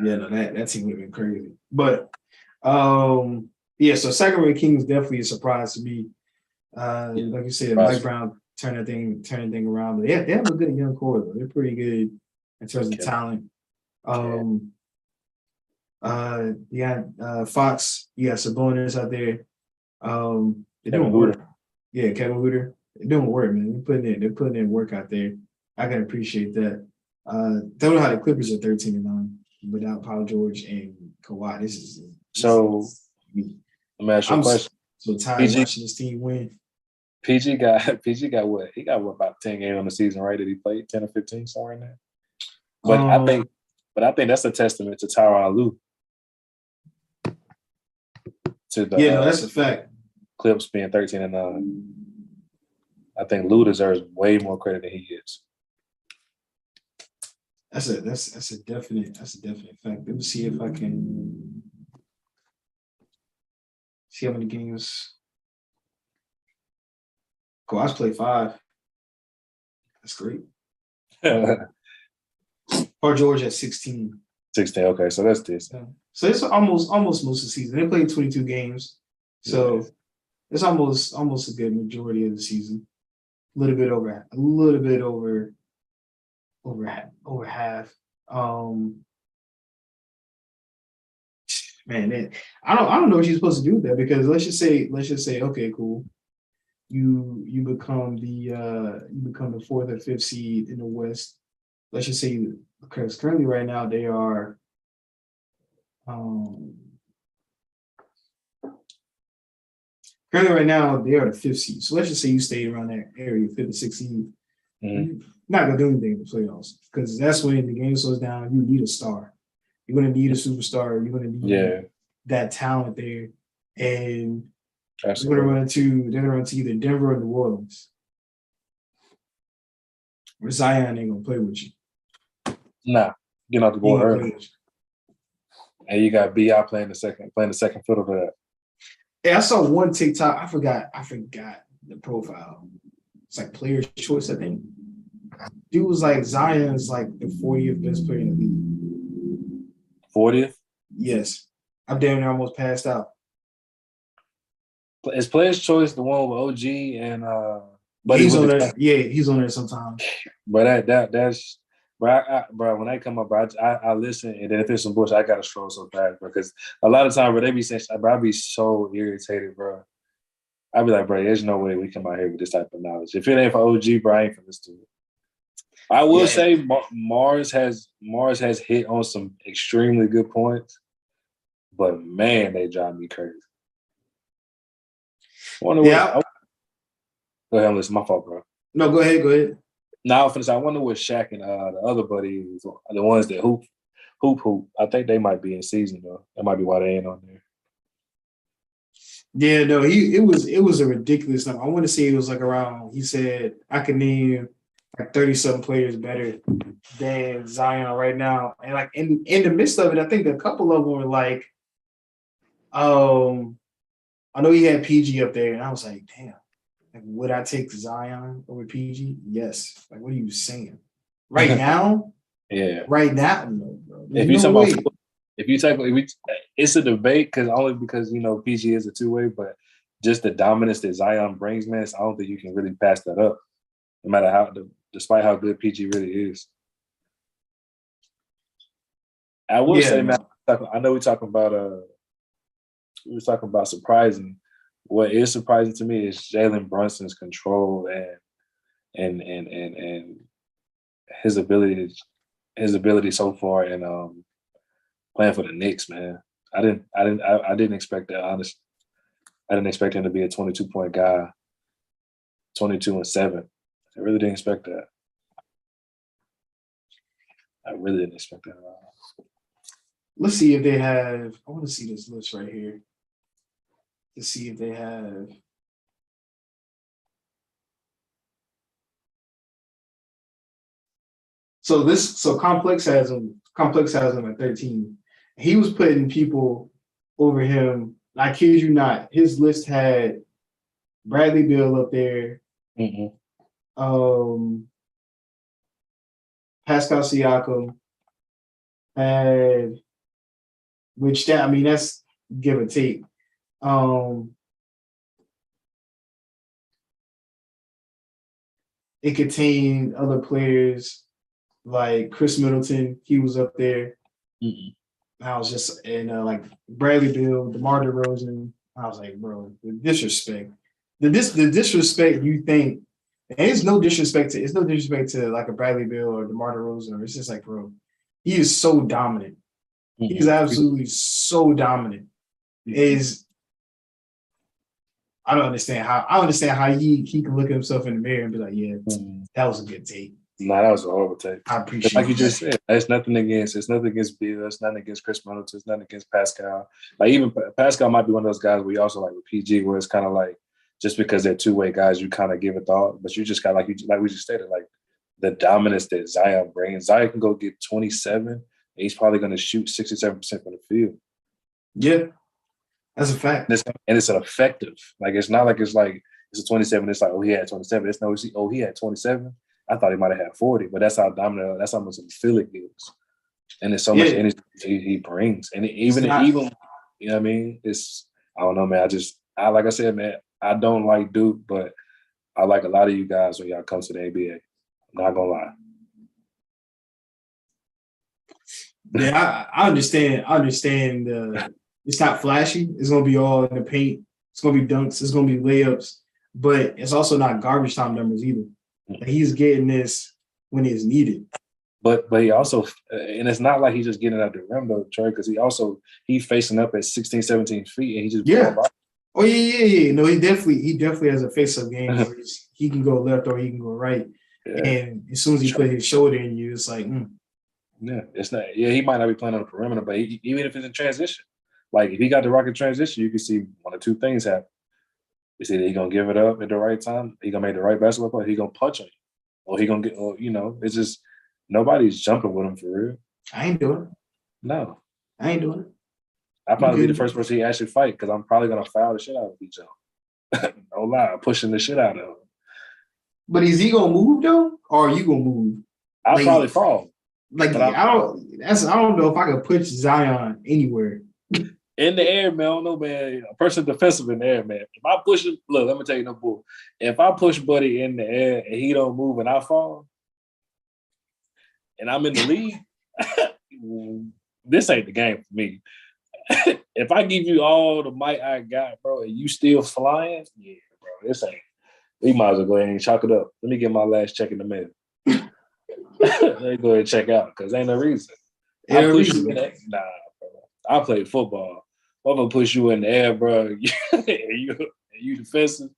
Yeah, no, that team would have been crazy. But yeah, so Sacramento Kings definitely a surprise to me. Like you said, Mike Brown turning thing around. But they have a good young core though. They're pretty good in terms of talent. Fox, you got Sabonis out there. They're doing work. Yeah, Kevin Huerter. They're doing work, man. They're putting in work out there. I can appreciate that. Don't know how the Clippers are 13-9 without Paul George and Kawhi. Let me ask you a question. So tired watching this team win. PG got what? He got about 10 games on the season, right? Did he play 10 or 15 somewhere in there? But I think that's a testament to Tyronn Lue. That's a fact. Clips being 13-9. I think Lue deserves way more credit than he gets. That's a definite fact. Let me see if I can see how many games. Kawhi's played 5. That's great. Paul George at 16. 16, okay, so that's this. Yeah. So it's almost most of the season. They played 22 games. So it's almost a good majority of the season. A little bit over half. Man, I don't know what you're supposed to do with that, because let's just say, okay, cool. You become the 4th or 5th seed in the West. Let's just say, because currently right now they are the 5th seed. So let's just say you stay around that area, 5th or 6th seed. You're not gonna do anything in the playoffs, because that's when the game slows down. You need a star. You're gonna need a superstar. You're gonna need that talent there, and they're gonna run into either Denver or New Orleans, where Zion ain't gonna play with you. Nah, get out the board early. And you got B.I. playing the second fiddle for that. Yeah, I saw one TikTok. I forgot the profile. It's like player's choice, I think. Dude was like, Zion's like the 40th best player in the league. 40th? Yes. I'm damn near almost passed out. Is player's choice the one with OG and he's on there? Yeah, he's on there sometimes. But that's bro, when I come up, bro, I listen, and then if there's some bullshit, I gotta scroll so fast, bro, because a lot of times, bro, they be saying, bro, I be so irritated, bro. I be like, bro, there's no way we come out here with this type of knowledge. If it ain't for OG, bro, I ain't for this to it. I will say Mars has hit on some extremely good points, but man, they drive me crazy. Go ahead, listen. My fault, bro. No, go ahead. Now, I wonder what Shaq and the other buddies, the ones that hoop. I think they might be in season though. That might be why they ain't on there. Yeah, no, it was a ridiculous number. I want to say it was like around. He said I could name like 30-something players better than Zion right now, and like in the midst of it, I think a couple of them were like, I know he had PG up there, and I was like, damn, like, would I take Zion over PG? Yes. Like, what are you saying? Right now? Yeah. Right now, no, bro. It's a debate because PG is a two-way, but just the dominance that Zion brings, man, I don't think you can really pass that up, no matter despite how good PG really is. I will say, man, I know we're talking about surprising. What is surprising to me is Jalen Brunson's control and his ability so far and playing for the Knicks, man. I didn't expect that, honestly. I didn't expect him to be a 22-point guy, 22-7. I really didn't expect that. I really didn't expect that at all. Let's see if they have. I want to see this list right here to see if they have. So Complex has him at 13. He was putting people over him. I kid you not. His list had Bradley Beal up there. Mm-hmm. Pascal Siakam, and which that I mean that's give or take. Um, it contained other players like Chris Middleton. He was up there. Mm-mm. I was just and like Bradley Beal, DeMar DeRozan. I was like, bro, the disrespect, the disrespect. You think and it's no disrespect to like a Bradley Beal or DeMar DeRozan. It's just like, bro, he is so dominant. He's absolutely so dominant. Is I understand how he can look at himself in the mirror and be like, yeah, that was a good take. Nah, that was a horrible take. I appreciate like you just said, it's nothing against Bill, it's nothing against Chris Middleton, it's nothing against Pascal. Like even Pascal might be one of those guys where you also like with PG, where it's kind of like just because they're two-way guys, you kind of give a thought, but you just got like we just stated, like the dominance that Zion brings. Zion can go get 27, and he's probably going to shoot 67% from the field. Yeah, that's a fact. And it's an effective. Like it's not like it's a 27. It's like, oh, he had 27. It's no, he had 27. I thought he might have had 40, but that's how dominant, that's how much of a feeling he is. And there's so much energy he brings. And even, you know what I mean? It's, I don't know, man. Like I said, man, I don't like Duke, but I like a lot of you guys when y'all come to the NBA. I'm not gonna lie. Yeah, I understand. It's not flashy. It's gonna be all in the paint. It's gonna be dunks. It's gonna be layups. But it's also not garbage time numbers either. Like he's getting this when it's needed. But he also, and it's not like he's just getting out the rim though, Trey, because he's facing up at 16, 17 feet, and he just Oh yeah. No, he definitely has a face-up game where he can go left or he can go right. Yeah. And as soon as he put his shoulder in you, it's like, yeah, it's not. Yeah, he might not be playing on the perimeter, but even if it's in transition, like if he got the rocket transition, you can see one or two things happen. It's either he gonna give it up at the right time, he gonna make the right basketball play, he gonna punch on you, or he gonna get, or it's just nobody's jumping with him for real. I ain't doing it. No, I ain't doing it. I'll probably be the first person he actually fight because I'm probably gonna foul the shit out of each other. No lie, pushing the shit out of him. But is he gonna move though, or are you gonna move? I'll probably fall. Like I don't know if I could push Zion anywhere. In the air, man. I don't know, man. A person defensive in the air, man. If I push him, look, let me tell you no bull. If I push Buddy in the air and he don't move and I fall, and I'm in the league, this ain't the game for me. If I give you all the might I got, bro, and you still flying, yeah, bro, this ain't. We might as well go ahead and chalk it up. Let me get my last check in the mail. Let me go ahead and check out because ain't no reason. Nah, bro. I played football. I'm gonna push you in the air, bro. you defensive?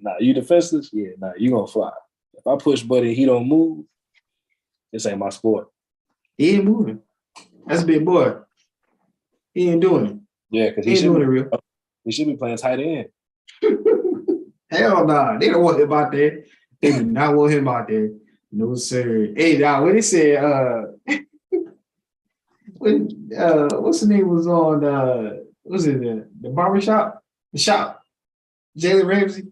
Nah, you defensive? Yeah, nah, you gonna fly. If I push Buddy and he don't move, this ain't my sport. He ain't moving. That's a big boy. He ain't doing it. Yeah, because he should be playing tight end. Hell nah. They don't want him out there. They do not want him out there. No, sir. Hey, now when they said what's the name was on was it the barbershop? The shop? Jalen Ramsey?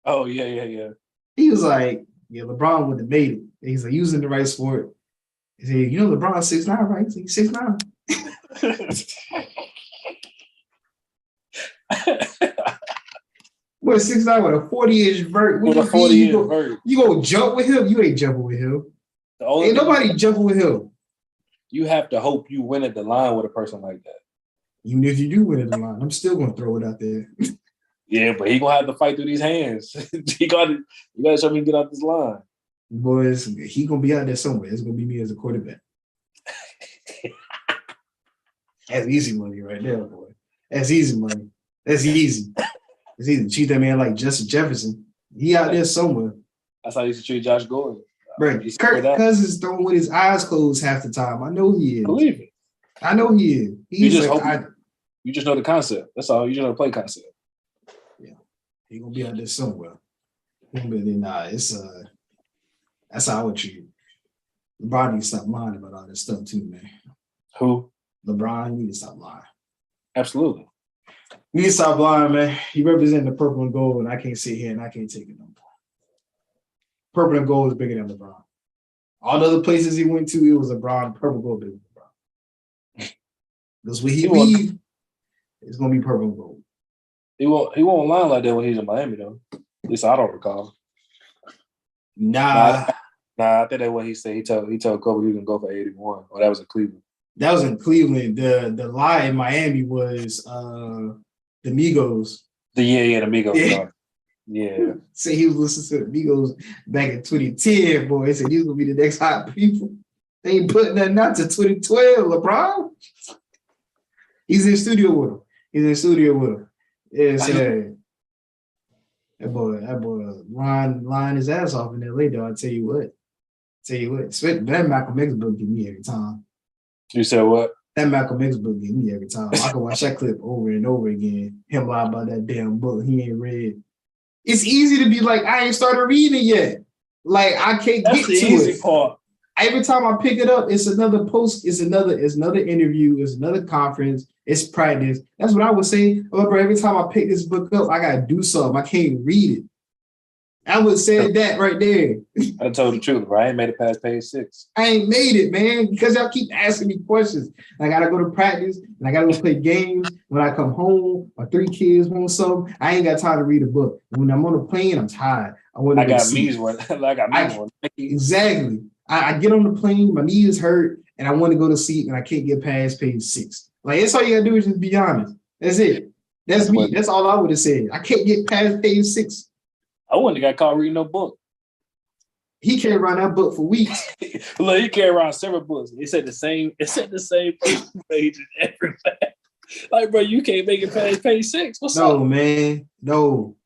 Oh, yeah. He was like, yeah, LeBron would have made it. He's like using the right sport. He said, LeBron's 6'9", right? He's 6'9". What 6'9" with a 40-inch vert? With a 40-inch vert. You gonna jump with him? You ain't jumping with him. Ain't nobody jumping with him. You have to hope you win at the line with a person like that. Even if you do win at the line, I'm still gonna throw it out there. Yeah, but he gonna have to fight through these hands. You gotta show me get out this line. Boys, he gonna be out there somewhere. It's gonna be me as a quarterback. That's easy money right there, boy. That's easy money. That's easy. It's easy. Treat that man like Justin Jefferson. He out there somewhere. That's how I used to treat Josh Gordon. Right. Kirk Cousins throwing with his eyes closed half the time. I know he is. Believe it. I know he is. You just know the concept. That's all. You just know the play concept. Yeah. He gonna be out there somewhere. But nah, it's that's how I would treat you. LeBron need to stop lying about all this stuff too, man. Who? LeBron need to stop lying. Absolutely. You need to stop lying, man. You represent the purple and gold, and I can't sit here and I can't take it no more. Purple and gold is bigger than LeBron. All the other places he went to, it was LeBron. Purple gold bigger than LeBron. Because when he leave, it's gonna be purple and gold. He won't line like that when he's in Miami though. At least I don't recall. Nah, I think that's what he said. He told Kobe he was gonna go for 81. Oh, that was in Cleveland. that was in Cleveland. The lie in Miami was the Migos. The Migos. Yeah. Yeah. Say he was listening to the Migos back in 2010, boy. He said these gonna be the next hot people. They ain't putting nothing out to 2012, LeBron. He's in the studio with him. Yeah, so that boy, line his ass off in LA, though. I tell you what. That Malcolm X book get me every time. You said what? That Malcolm X book get me every time. I can watch that clip over and over again. Him lie about that damn book he ain't read. It's easy to be like, I ain't started reading it yet. Like I can't That's get the to easy it. part. Every time I pick it up, it's another post, it's another interview, it's another conference, it's practice. That's what I would say. Oh, bro, every time I pick this book up, I gotta do something. I can't read it. I would say that right there. I told the truth, bro. I ain't made it past page 6. I ain't made it, man, because y'all keep asking me questions. I gotta go to practice and I gotta go play games. When I come home, my 3 kids want something. I ain't got time to read a book. When I'm on the plane, I'm tired. I got me one. Exactly. I get on the plane, my knee is hurt, and I want to go to sleep, and I can't get past page 6. Like, that's all you gotta do is just be honest. That's it. That's me. That's all I would have said. I can't get past page 6. I wouldn't have got caught reading no book. He carried around that book for weeks. Look, he carried around several books. It said the same pages everywhere. Like, bro, you can't make it past page 6. What's up? No, man. No.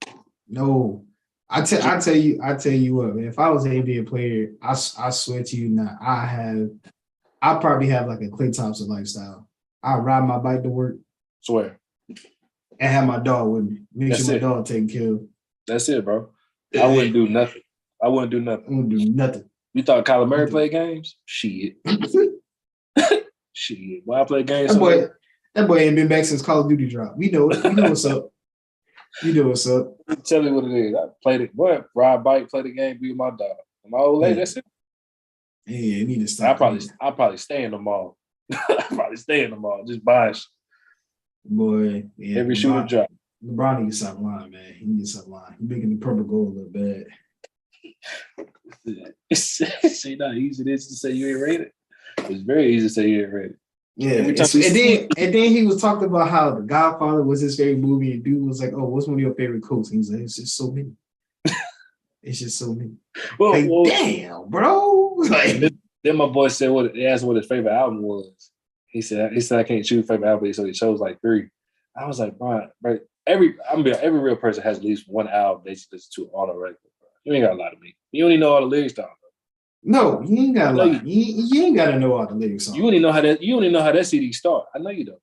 I tell you what, man. If I was an NBA player, I swear to you now, I probably have like a Klay Thompson lifestyle. I ride my bike to work. Swear. And have my dog with me. Make sure my dog taken care of. That's it, bro. I wouldn't do nothing. I wouldn't do nothing. You thought Kyler Murray played games? Shit. Shit. Why I play games? That boy ain't been back since Call of Duty dropped. We know it. We know what's up. You know what's up. Tell me what it is. I played it. Boy, ride bike, play the game, be with my dog. My old lady, that's it. Yeah, you need to stop. I'll probably stay in the mall. Just buy shit. Boy, yeah. Every shooter drop. LeBron needs to stop lying, man. He needs to stop lying. He's making the purple gold look bad. See how easy it is to say you ain't rated. It's very easy to say you ain't rated. Yeah, and then he was talking about how The Godfather was his favorite movie, and dude was like, "Oh, what's one of your favorite quotes?" And he's like, "It's just so many. It's just so many." Well, damn, bro. Like, then my boy said they asked him what his favorite album was. He said I can't choose favorite album, so he chose like 3. I was like, bro, every real person has at least one album they listen to on a regular. Bro. You ain't got a lot of me. You only know all the lyrics down. No, you ain't got a lot. You ain't got to know all the lyrics. You only know how that CD start. I know you don't.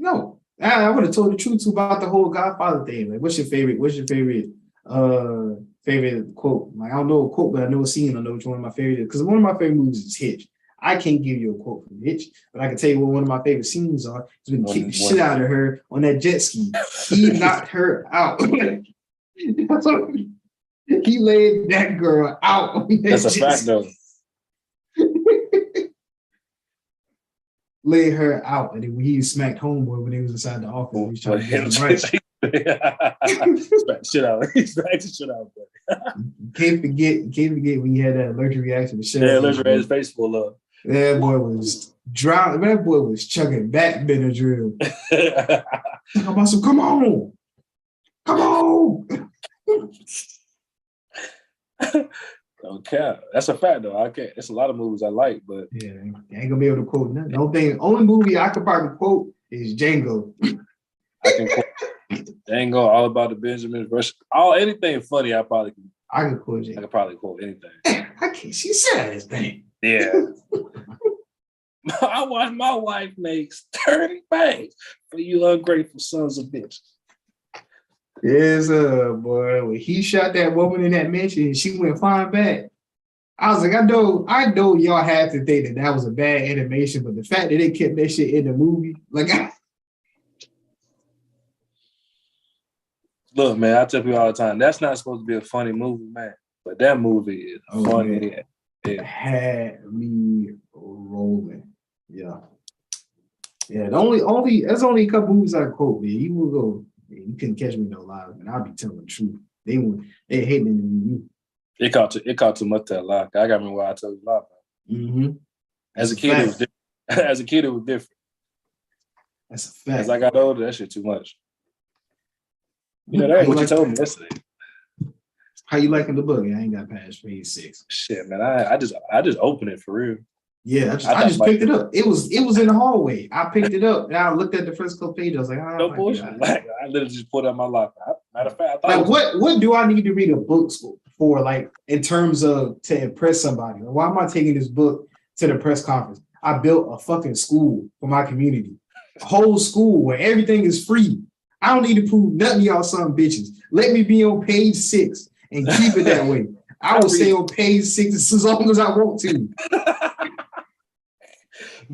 No. I would have told the truth about the whole Godfather thing. Like, what's your favorite quote? Like, I don't know a quote, but I know a scene. I know which one of my favorite is. Because one of my favorite movies is Hitch. I can't give you a quote from Hitch, but I can tell you what one of my favorite scenes are. It's been kicked the shit out of her on that jet ski. He knocked her out. He laid that girl out. That's a fact, though. Laid her out, and then he smacked homeboy when he was inside the office. He was trying to get him right. He smacked the shit out, boy. Can't forget when he had that allergic reaction to shit. Yeah, allergic reaction, his face full up. That boy was drowning. That boy was chugging back Benadryl. Come on. Okay, that's a fact though. I can't. It's a lot of movies I like, but yeah, I ain't gonna be able to quote nothing. Only movie I could probably quote is Django. I can quote Django, All About the Benjamins, anything funny. I can quote Django. I could probably quote anything. I can't. She said this thing. Yeah. I watch my wife makes 30 bangs for you ungrateful sons of bitches. Yes, boy. When he shot that woman in that mansion and she went flying back, I was like, I know y'all have to think that was a bad animation, but the fact that they kept that shit in the movie, like, look, man, I tell people all the time, that's not supposed to be a funny movie, man. But that movie is funny. It had me rolling. Yeah. Yeah, there's only a couple movies I quote, man. You will go, man, you couldn't catch me no lies, man. I'll be telling the truth. They hating me. It caught too much to lie. I got me why I told you a lie. Mm-hmm. As a kid, it was different. As a kid, it was different. That's a fact. As I got older, that shit too much. You know, that's what you told me yesterday. How you liking the book? I ain't got past page 6. Shit, man. I just opened it for real. Yeah, I just picked it up. It was in the hallway. I picked it up and I looked at the first couple pages. I was like, oh, no bullshit. Like, I literally just pulled out my locker. Matter of fact, like what do I need to read a book for? Like in terms of to impress somebody? Why am I taking this book to the press conference? I built a fucking school for my community, a whole school where everything is free. I don't need to prove nothing to y'all some bitches. Let me be on page 6 and keep it that way. I will stay on page 6 as long as I want to.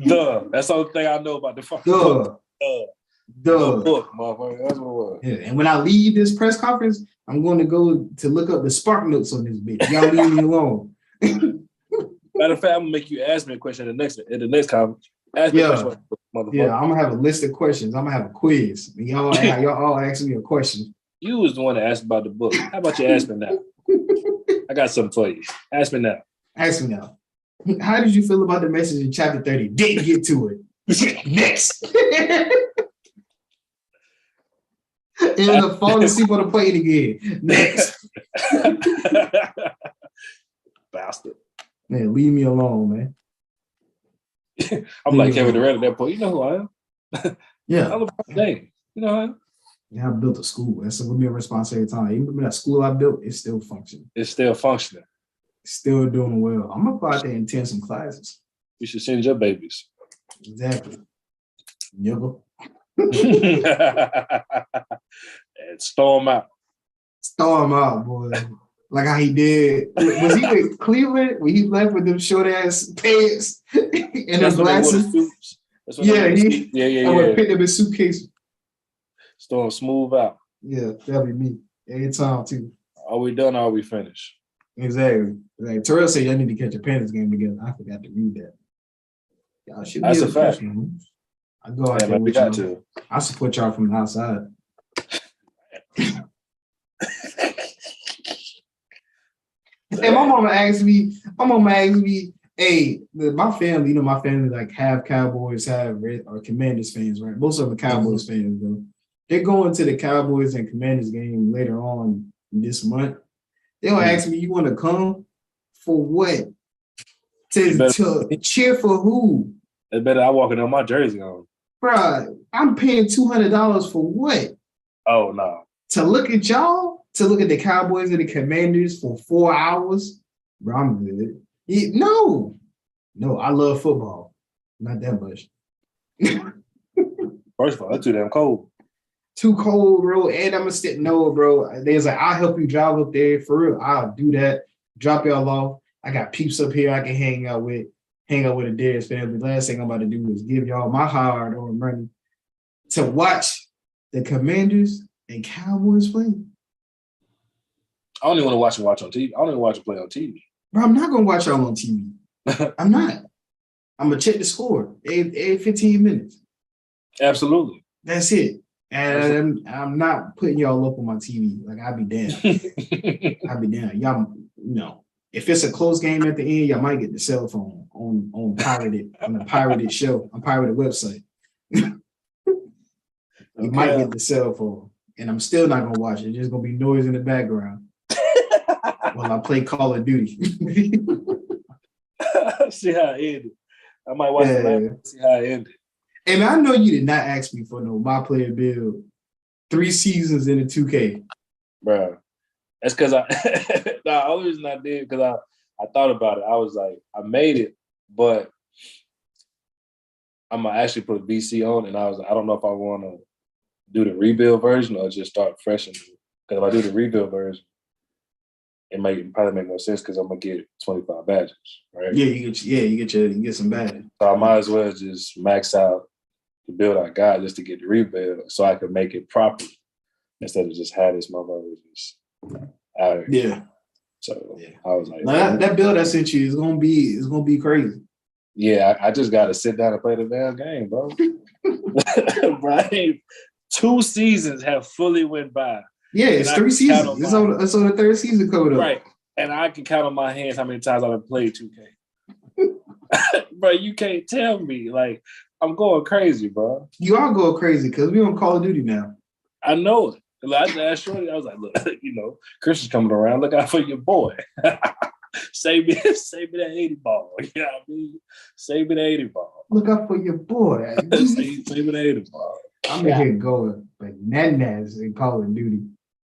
Duh. That's the only thing I know about the fucking book. The book, motherfucker. That's what it was. Yeah. And when I leave this press conference, I'm going to go to look up the spark notes on this bitch. Y'all leave me alone. Matter of fact, I'm gonna make you ask me a question in the next conference. Ask me a question, motherfucker. Yeah, I'm gonna have a list of questions. I'm gonna have a quiz. Y'all all ask me a question. You was the one that asked about the book. How about you ask me now? I got something for you. Ask me now. Ask me now. How did you feel about the message in chapter 30? Didn't get to it. Next. And the falling asleep on the plane again. Next. Bastard. Man, leave me alone, man. I'm like Kevin Durant at that point. You know who I am. Yeah. I'm LeBron James. You know who I am. Yeah, I built a school. That's going to be a responsibility every time. Even that school I built, it's still functioning. It's still functioning. Still doing well. I'm going to go out there and attend some classes. You should send your babies. Exactly. Nigga. And storm out. Storm out, boy. Like how he did. Was he with Cleveland when he left with them short ass pants and them glasses? Yeah. I would pick up his suitcase. Storm smooth out. Yeah, that'll be me. Every time too. Are we done or are we finished? Exactly. Like Terrell said, y'all need to catch a Panthers game together. I forgot to read that. Y'all should be That's a fact. I go out there with y'all. I support y'all from the outside. And my mama asked me, hey, my family, my family like have Cowboys, have Red or Commanders fans, right? Most of them are Cowboys fans, though. They're going to the Cowboys and Commanders game later on this month. They'll ask me, you want to come? For what? To cheer for who? It's better I walking on my jersey on. Bruh, I'm paying $200 for what? Oh, no. To look at y'all? To look at the Cowboys and the Commanders for 4 hours? Bro, I'm good. No, I love football. Not that much. First of all, that's too damn cold. Too cold, bro. And I'm gonna sit. No, bro. There's like, I'll help you drive up there for real. I'll do that. Drop y'all off. I got peeps up here I can hang out with a Darius family. Last thing I'm about to do is give y'all my hard-earned money to watch the Commanders and Cowboys play. I don't even want to watch on TV. I don't even watch them play on TV. Bro, I'm not gonna watch y'all on TV. I'm not. I'm gonna check the score every 15 minutes. Absolutely. That's it. And I'm not putting y'all up on my TV. Like, I'll be damned. I'll be damned. Y'all, if it's a close game at the end, y'all might get the cell phone on a pirated show, on pirated website. You might get the cell phone. And I'm still not gonna watch it. There's just gonna be noise in the background while I play Call of Duty. See how it ended. I might watch it later. See how it ended. And I know you did not ask me for no My Player build 3 seasons in the 2K. Bro, that's because the only reason I did because I thought about it. I was like, I made it, but I'm gonna actually put VC on, and I was like, I don't know if I want to do the rebuild version or just start fresh. Because if I do the rebuild version, it might probably make more sense because I'm gonna get 25 badges, right? Yeah, you get some badges. So I might as well just max out the build I got just to get the rebuild so I can make it properly instead of just have this motherfucker just out here. Yeah. So I was like, that build I sent you is gonna be crazy. Yeah, I just got to sit down and play the damn game, bro. Right? 2 seasons have fully went by. Yeah, it's 3 seasons. It's on the 3rd season coming up. Right. And I can count on my hands how many times I've played 2K. Bro, you can't tell me. Like, I'm going crazy, bro. You are going crazy because we on Call of Duty now. I know it. Like, I asked Shorty, I was like, look, Chris is coming around. Look out for your boy. Save me that 80 ball. You know what I mean? Save me the 80 ball. Look out for your boy. Save me the 80 ball. I'm in here going like nanas in Call of Duty.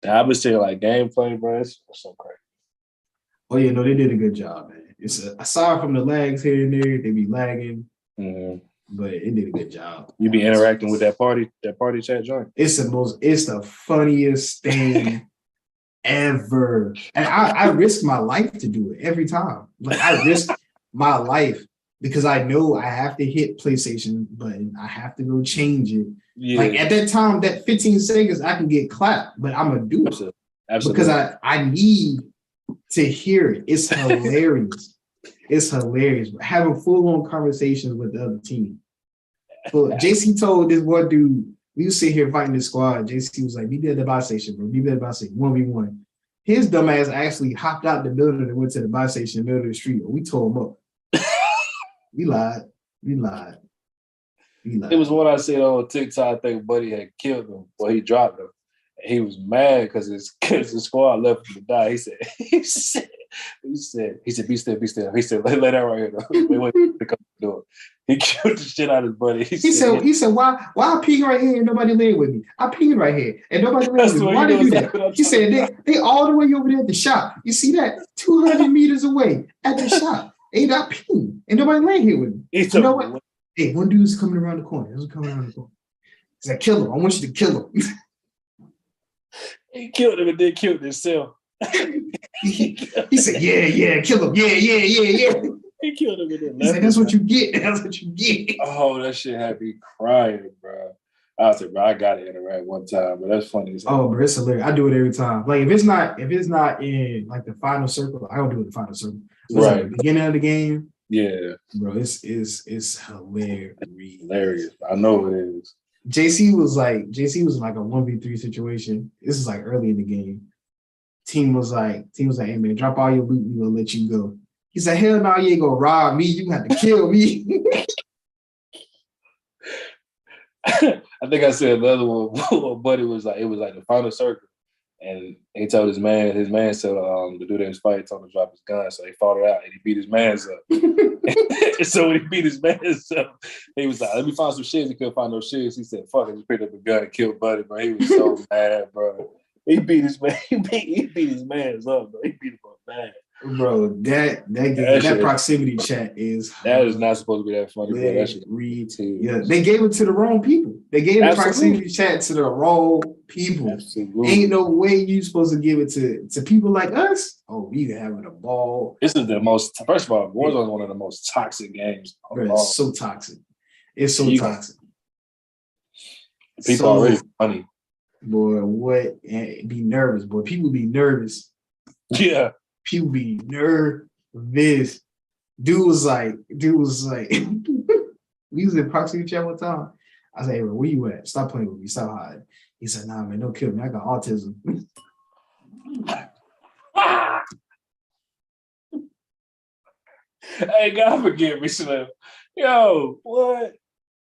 I've been saying like gameplay, bro. It's so crazy. Oh yeah, no, they did a good job, man. It's aside from the lags here and there, they be lagging, but it did a good job. You be interacting with that party chat joint. It's the funniest thing ever, and I risk my life to do it every time. Like I risk my life because I know I have to hit PlayStation button. I have to go change it. Yeah. Like at that time, that 15 seconds, I can get clapped, but I'm gonna do it. Absolutely. Because I need to hear it. It's hilarious. It's hilarious. Having full-on conversations with the other team. But JC told this one dude, we was sitting here fighting this squad. JC was like, be there at the buy station, bro. Be there at the buy station, 1v1. His dumbass actually hopped out the building and went to the buy station in the middle of the street. We tore him up. We lied. It was what I said on TikTok. I think Buddy had killed him. Well, he dropped him. He was mad because the squad left him to die. He said, be still. He said, lay that right here. Though. Wait to come to the door. He killed the shit out of his buddy. He said, why I pee right here and nobody laying with me? I peed right here and nobody laying with me. Why they do that? He said, they all the way over there at the shop. You see that? 200 meters away at the shop. Ain't I peeing and nobody laying here with me. You know what? Hey, one dude's coming around the corner. He's like, kill him. I want you to kill him. He killed him and then killed himself. He said, yeah, kill him. Yeah. He killed him and then He's like, that's what you get. That's what you get. Oh, that shit had me crying, bro. I was like, bro, I gotta interact one time, but that's funny. Oh, bro, it's hilarious. I do it every time. Like if it's not in like the final circle, I don't do it in the final circle. Right. Like the beginning of the game. Yeah. Bro, it's hilarious. Hilarious. I know it is. JC was like a 1v3 situation. This is like early in the game. Team was like, hey man, drop all your loot, we gonna let you go. He's like, hell no, you ain't gonna rob me, you got to kill me. I think I said another one, but it was like the final circle. And he told his man said the dude in his fight told him to drop his gun, so he fought it out and he beat his man's up. And so when he beat his man's up, he was like, let me find some shit. He couldn't find no shit. He said, fuck it, just picked up a gun and killed Buddy, bro. He was so mad, bro. He beat his man, he beat his man's up, bro. He beat him up bad. Bro, that proximity chat is not supposed to be that funny, bro. That shit yeah, they gave it to the wrong people. They gave the proximity chat to the wrong people. Absolutely. Ain't no way you supposed to give it to people like us. Oh, we having a ball. This is the most. First of all, Warzone is one of the most toxic games. Bro, it's so toxic. It's so toxic. People already funny. Boy, what? Be nervous, boy. People be nervous. Yeah. People be nervous. Dude was like, we was in proximity chat one time. I said, hey, bro, where you at? Stop playing with me. Stop hiding. He said, nah, man, don't kill me. I got autism. Hey, God forgive me, Slim. Yo, what?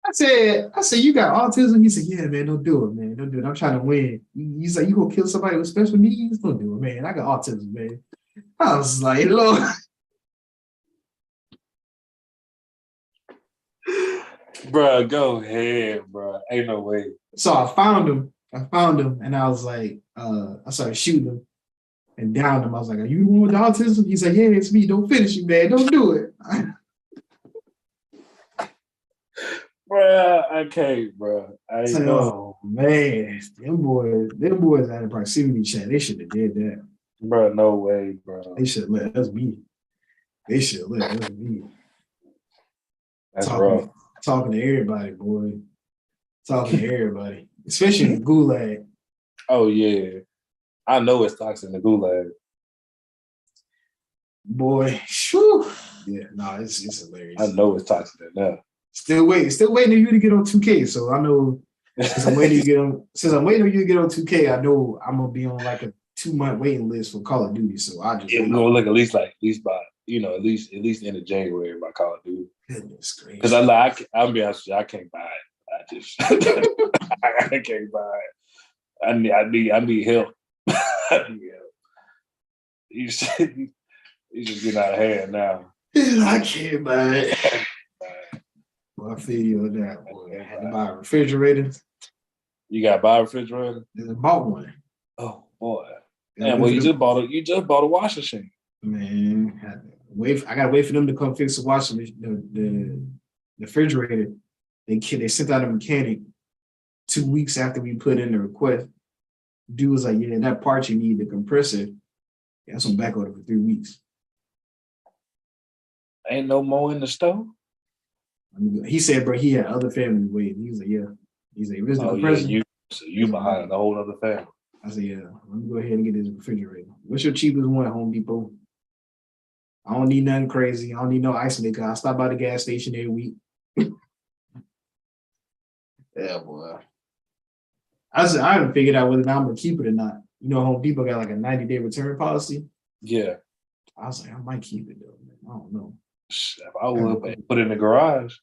I said, you got autism? He said, yeah, man, don't do it, man. Don't do it. I'm trying to win. He's like, you gonna kill somebody with special needs? Don't do it, man. I got autism, man. I was like, Lord. Bro, go ahead, bro. Ain't no way. So I found him, and I was like, I started shooting him and downed him. I was like, are you the one with the autism? He's like, yeah, it's me. Don't finish me, man. Don't do it. Bro, I can't, bro. Oh, man. Them boys out of proximity chat, they should have did that. Bro, no way, bro. They should let us be. That's rough. Talking to everybody, boy. Talking to everybody. Especially in the gulag. Oh, yeah. I know it's toxic in the gulag. Boy, shoo. Yeah, no, it's I hilarious. know it's toxic enough. Still waiting on you to get on 2K. So I know since I'm waiting on you to get on 2K, I know I'm gonna be on like a 2-month waiting list for Call of Duty. So I just It gonna look at least by at least end of January by Call of Duty. goodness gracious. Because I'll be honest with you, I can't buy it. I just I can't buy it. I need help. I need help. He's just getting out of hand now. I can't buy it. Well, I feel you on that. Boy. I had to buy a refrigerator. You got to buy a refrigerator? I bought one. Oh boy. Man, well, you just bought a washing machine. Man, I gotta wait for them to come fix the washing machine, the refrigerator. They sent out a mechanic 2 weeks after we put in the request. Dude was like, yeah, that part you need, the compressor. Yeah, that's on back order for 3 weeks. Ain't no more in the store? He said, bro, he had other family waiting. He was like, yeah. He's like, where's the compressor? Yeah, you behind a whole other family. I said, yeah, let me go ahead and get this refrigerator. What's your cheapest one at Home Depot? I don't need nothing crazy. I don't need no ice maker. I stop by the gas station every week. Yeah, boy. I haven't figured out whether I'm gonna keep it or not. You know, Home Depot got like a 90-day return policy. Yeah. I was like, I might keep it though, man. I don't know. If I would put it in the garage.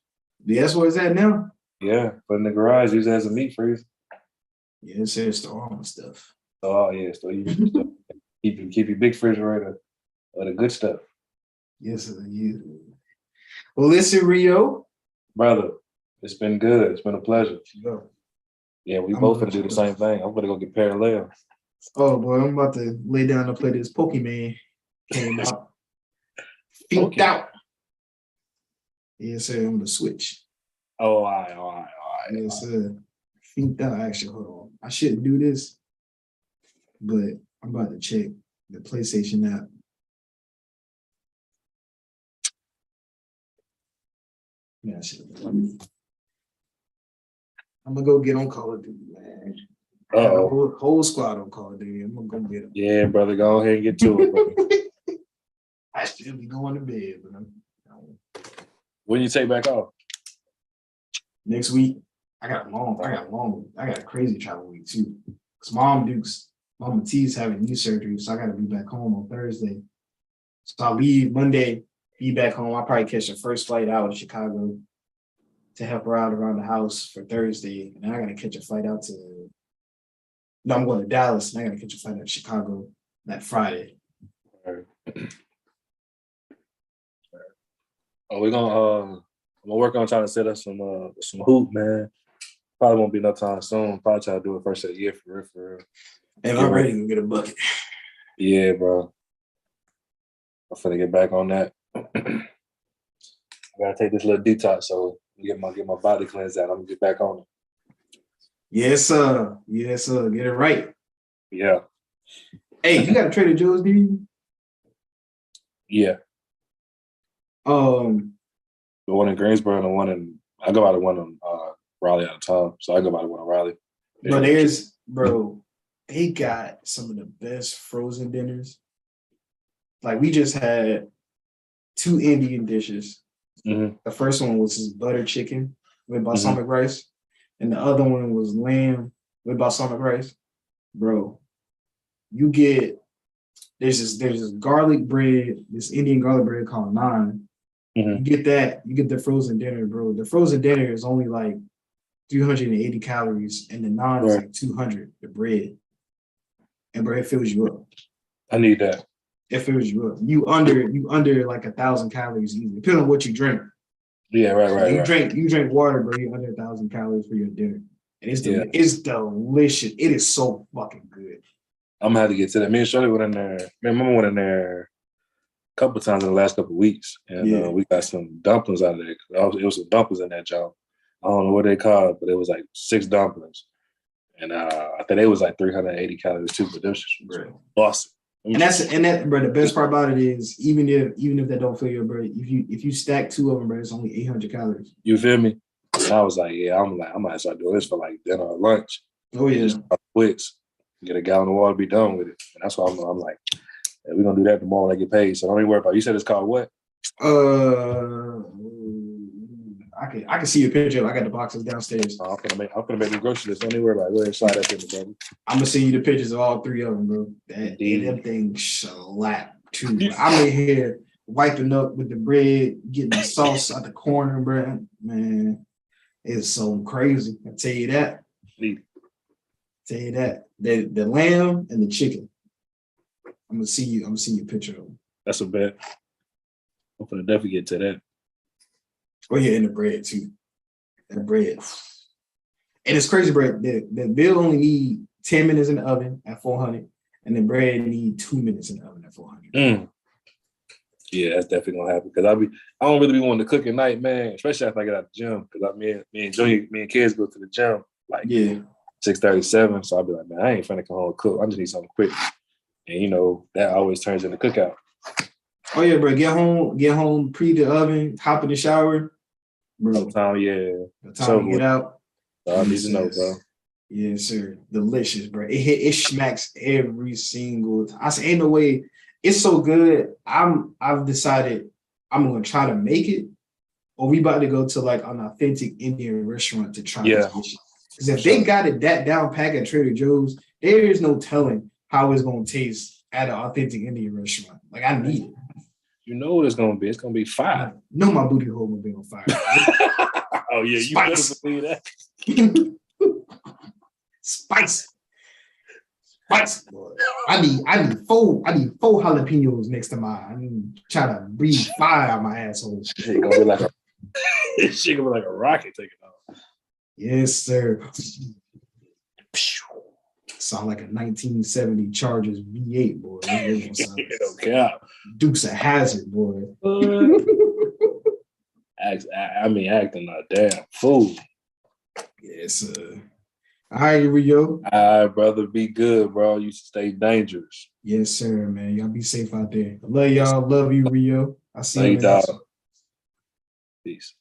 Yeah, that's where it's at now. Yeah, put it in the garage, use it as a meat freezer. Yeah, it says store all my stuff. Oh yeah, so you keep your big refrigerator of the good stuff. Yes, sir. Yeah. Well, listen, Rio. Brother, it's been good. It's been a pleasure. Yeah, Yeah, we both gonna do the same thing. I'm gonna go get parallel. Oh boy, I'm about to lay down and play this Pokemon. Came out. Finked out. Yes, sir. On the Switch. Oh, all right. Yes, sir. Finked out. Actually, hold on. I shouldn't do this, but I'm about to check the PlayStation app. Yeah, I'm gonna go get on Call of Duty, man. Whole squad on Call of Duty. I'm gonna go get them. Yeah, brother, go ahead and get to it, brother. I still be going to bed, but When you take back off? Next week. I got a crazy travel week too. Cause Mama T's having knee surgery, so I gotta be back home on Thursday. So I'll leave Monday, be back home. I'll probably catch the first flight out of Chicago to help her out around the house for Thursday. And then I gotta catch a flight out to I'm going to Dallas and I gotta catch a flight out to Chicago that Friday. Oh, we're gonna work on trying to set up some hoop, man. Probably won't be no time soon. Probably try to do it first of the year for real. And I'm ready to get a bucket. Yeah, bro. I'm finna get back on that. I gotta take this little detox, so get my body cleansed out. I'm gonna get back on it. Yes, sir. Yes, sir. Get it right. Yeah. Hey, you got a Trader Joe's, do you? Yeah. The one in Greensboro and the one in I go by the one in Raleigh out of town, so I go by the one in Raleigh. But they got some of the best frozen dinners. Like we just had 2 Indian dishes. Mm-hmm. The first one was butter chicken with balsamic rice, and the other one was lamb with balsamic rice. Bro, you get there's this garlic bread, this Indian garlic bread called naan. You get that, you get the frozen dinner, bro. The frozen dinner is only like 380 calories, and the naan is like 200. The bread, and bro, it fills you up. I need that. It fills you up. You under like 1,000 calories easily, depending on what you drink. Yeah, right. You drink water, bro. You under 1,000 calories for your dinner, and it's delicious. It is so fucking good. I'm gonna have to get to that. Me and Shorty went in there. Me and Mama went in there a couple of times in the last couple of weeks, and we got some dumplings out of there. It was some dumplings in that job. I don't know what they called, but it was like 6 dumplings, and I think it was like 380 calories too. But this was awesome. And that, bro. The best part about it is even if that don't fill you, bro. If you stack 2 of them, bro, it's only 800 calories. You feel me? And I was like, I'm gonna start doing this for like dinner or lunch. Oh yeah. Just quits, get a gallon of water, be done with it. And that's why I'm like, we're gonna do that tomorrow when I get paid. So don't even worry about it. You said it's called what? I can see a picture. I got the boxes downstairs. I'm gonna make the grocery list. Don't even worry about it. Go ahead and slide that in, brother. I'm gonna send you the pictures of all three of them, bro. Them things slap too. Bro. I'm in here wiping up with the bread, getting the sauce out the corner, bro. Man, it's so crazy. I tell you that. Tell you that. The lamb and the chicken. I'm gonna see you a picture of them. That's a bet. I'm gonna definitely get to that. Oh yeah, and the bread too. That bread. And it's crazy, bread. The bill only need 10 minutes in the oven at 400, and the bread need 2 minutes in the oven at 400. Yeah, that's definitely gonna happen. Because I don't really be wanting to cook at night, man. Especially after I get out of the gym. Because me and kids go to the gym like 6:37. So I'll be like, man, I ain't finna come home and cook. I just need something quick. And that always turns into cookout. Oh yeah, bro. Get home, pre the oven, hop in the shower. Bro. The time to get out. So I need to know, bro. Yes, sir. Delicious, bro. It smacks every single time. I say, ain't no way. It's so good. I've decided I'm gonna try to make it, or we about to go to like an authentic Indian restaurant to try this dish. Because if they got it that down pack at Trader Joe's, there is no telling how it's gonna taste at an authentic Indian restaurant. Like I need it. You know what it's gonna be? It's gonna be fire. No, my booty hole will be on fire. Oh yeah, you better believe that. Spice, boy. I need four jalapenos next to mine. I'm trying to breathe fire out my asshole. Shit gonna be like a rocket taking off. Yes, sir. Sound like a 1970 Chargers V8, boy. Okay. Dukes of Hazzard, boy. Acting a damn fool. Yes, sir. All right, Rio. All right, brother. Be good, bro. You stay dangerous. Yes, sir, man. Y'all be safe out there. I love y'all. Love you, Rio. I see you, dog. Peace.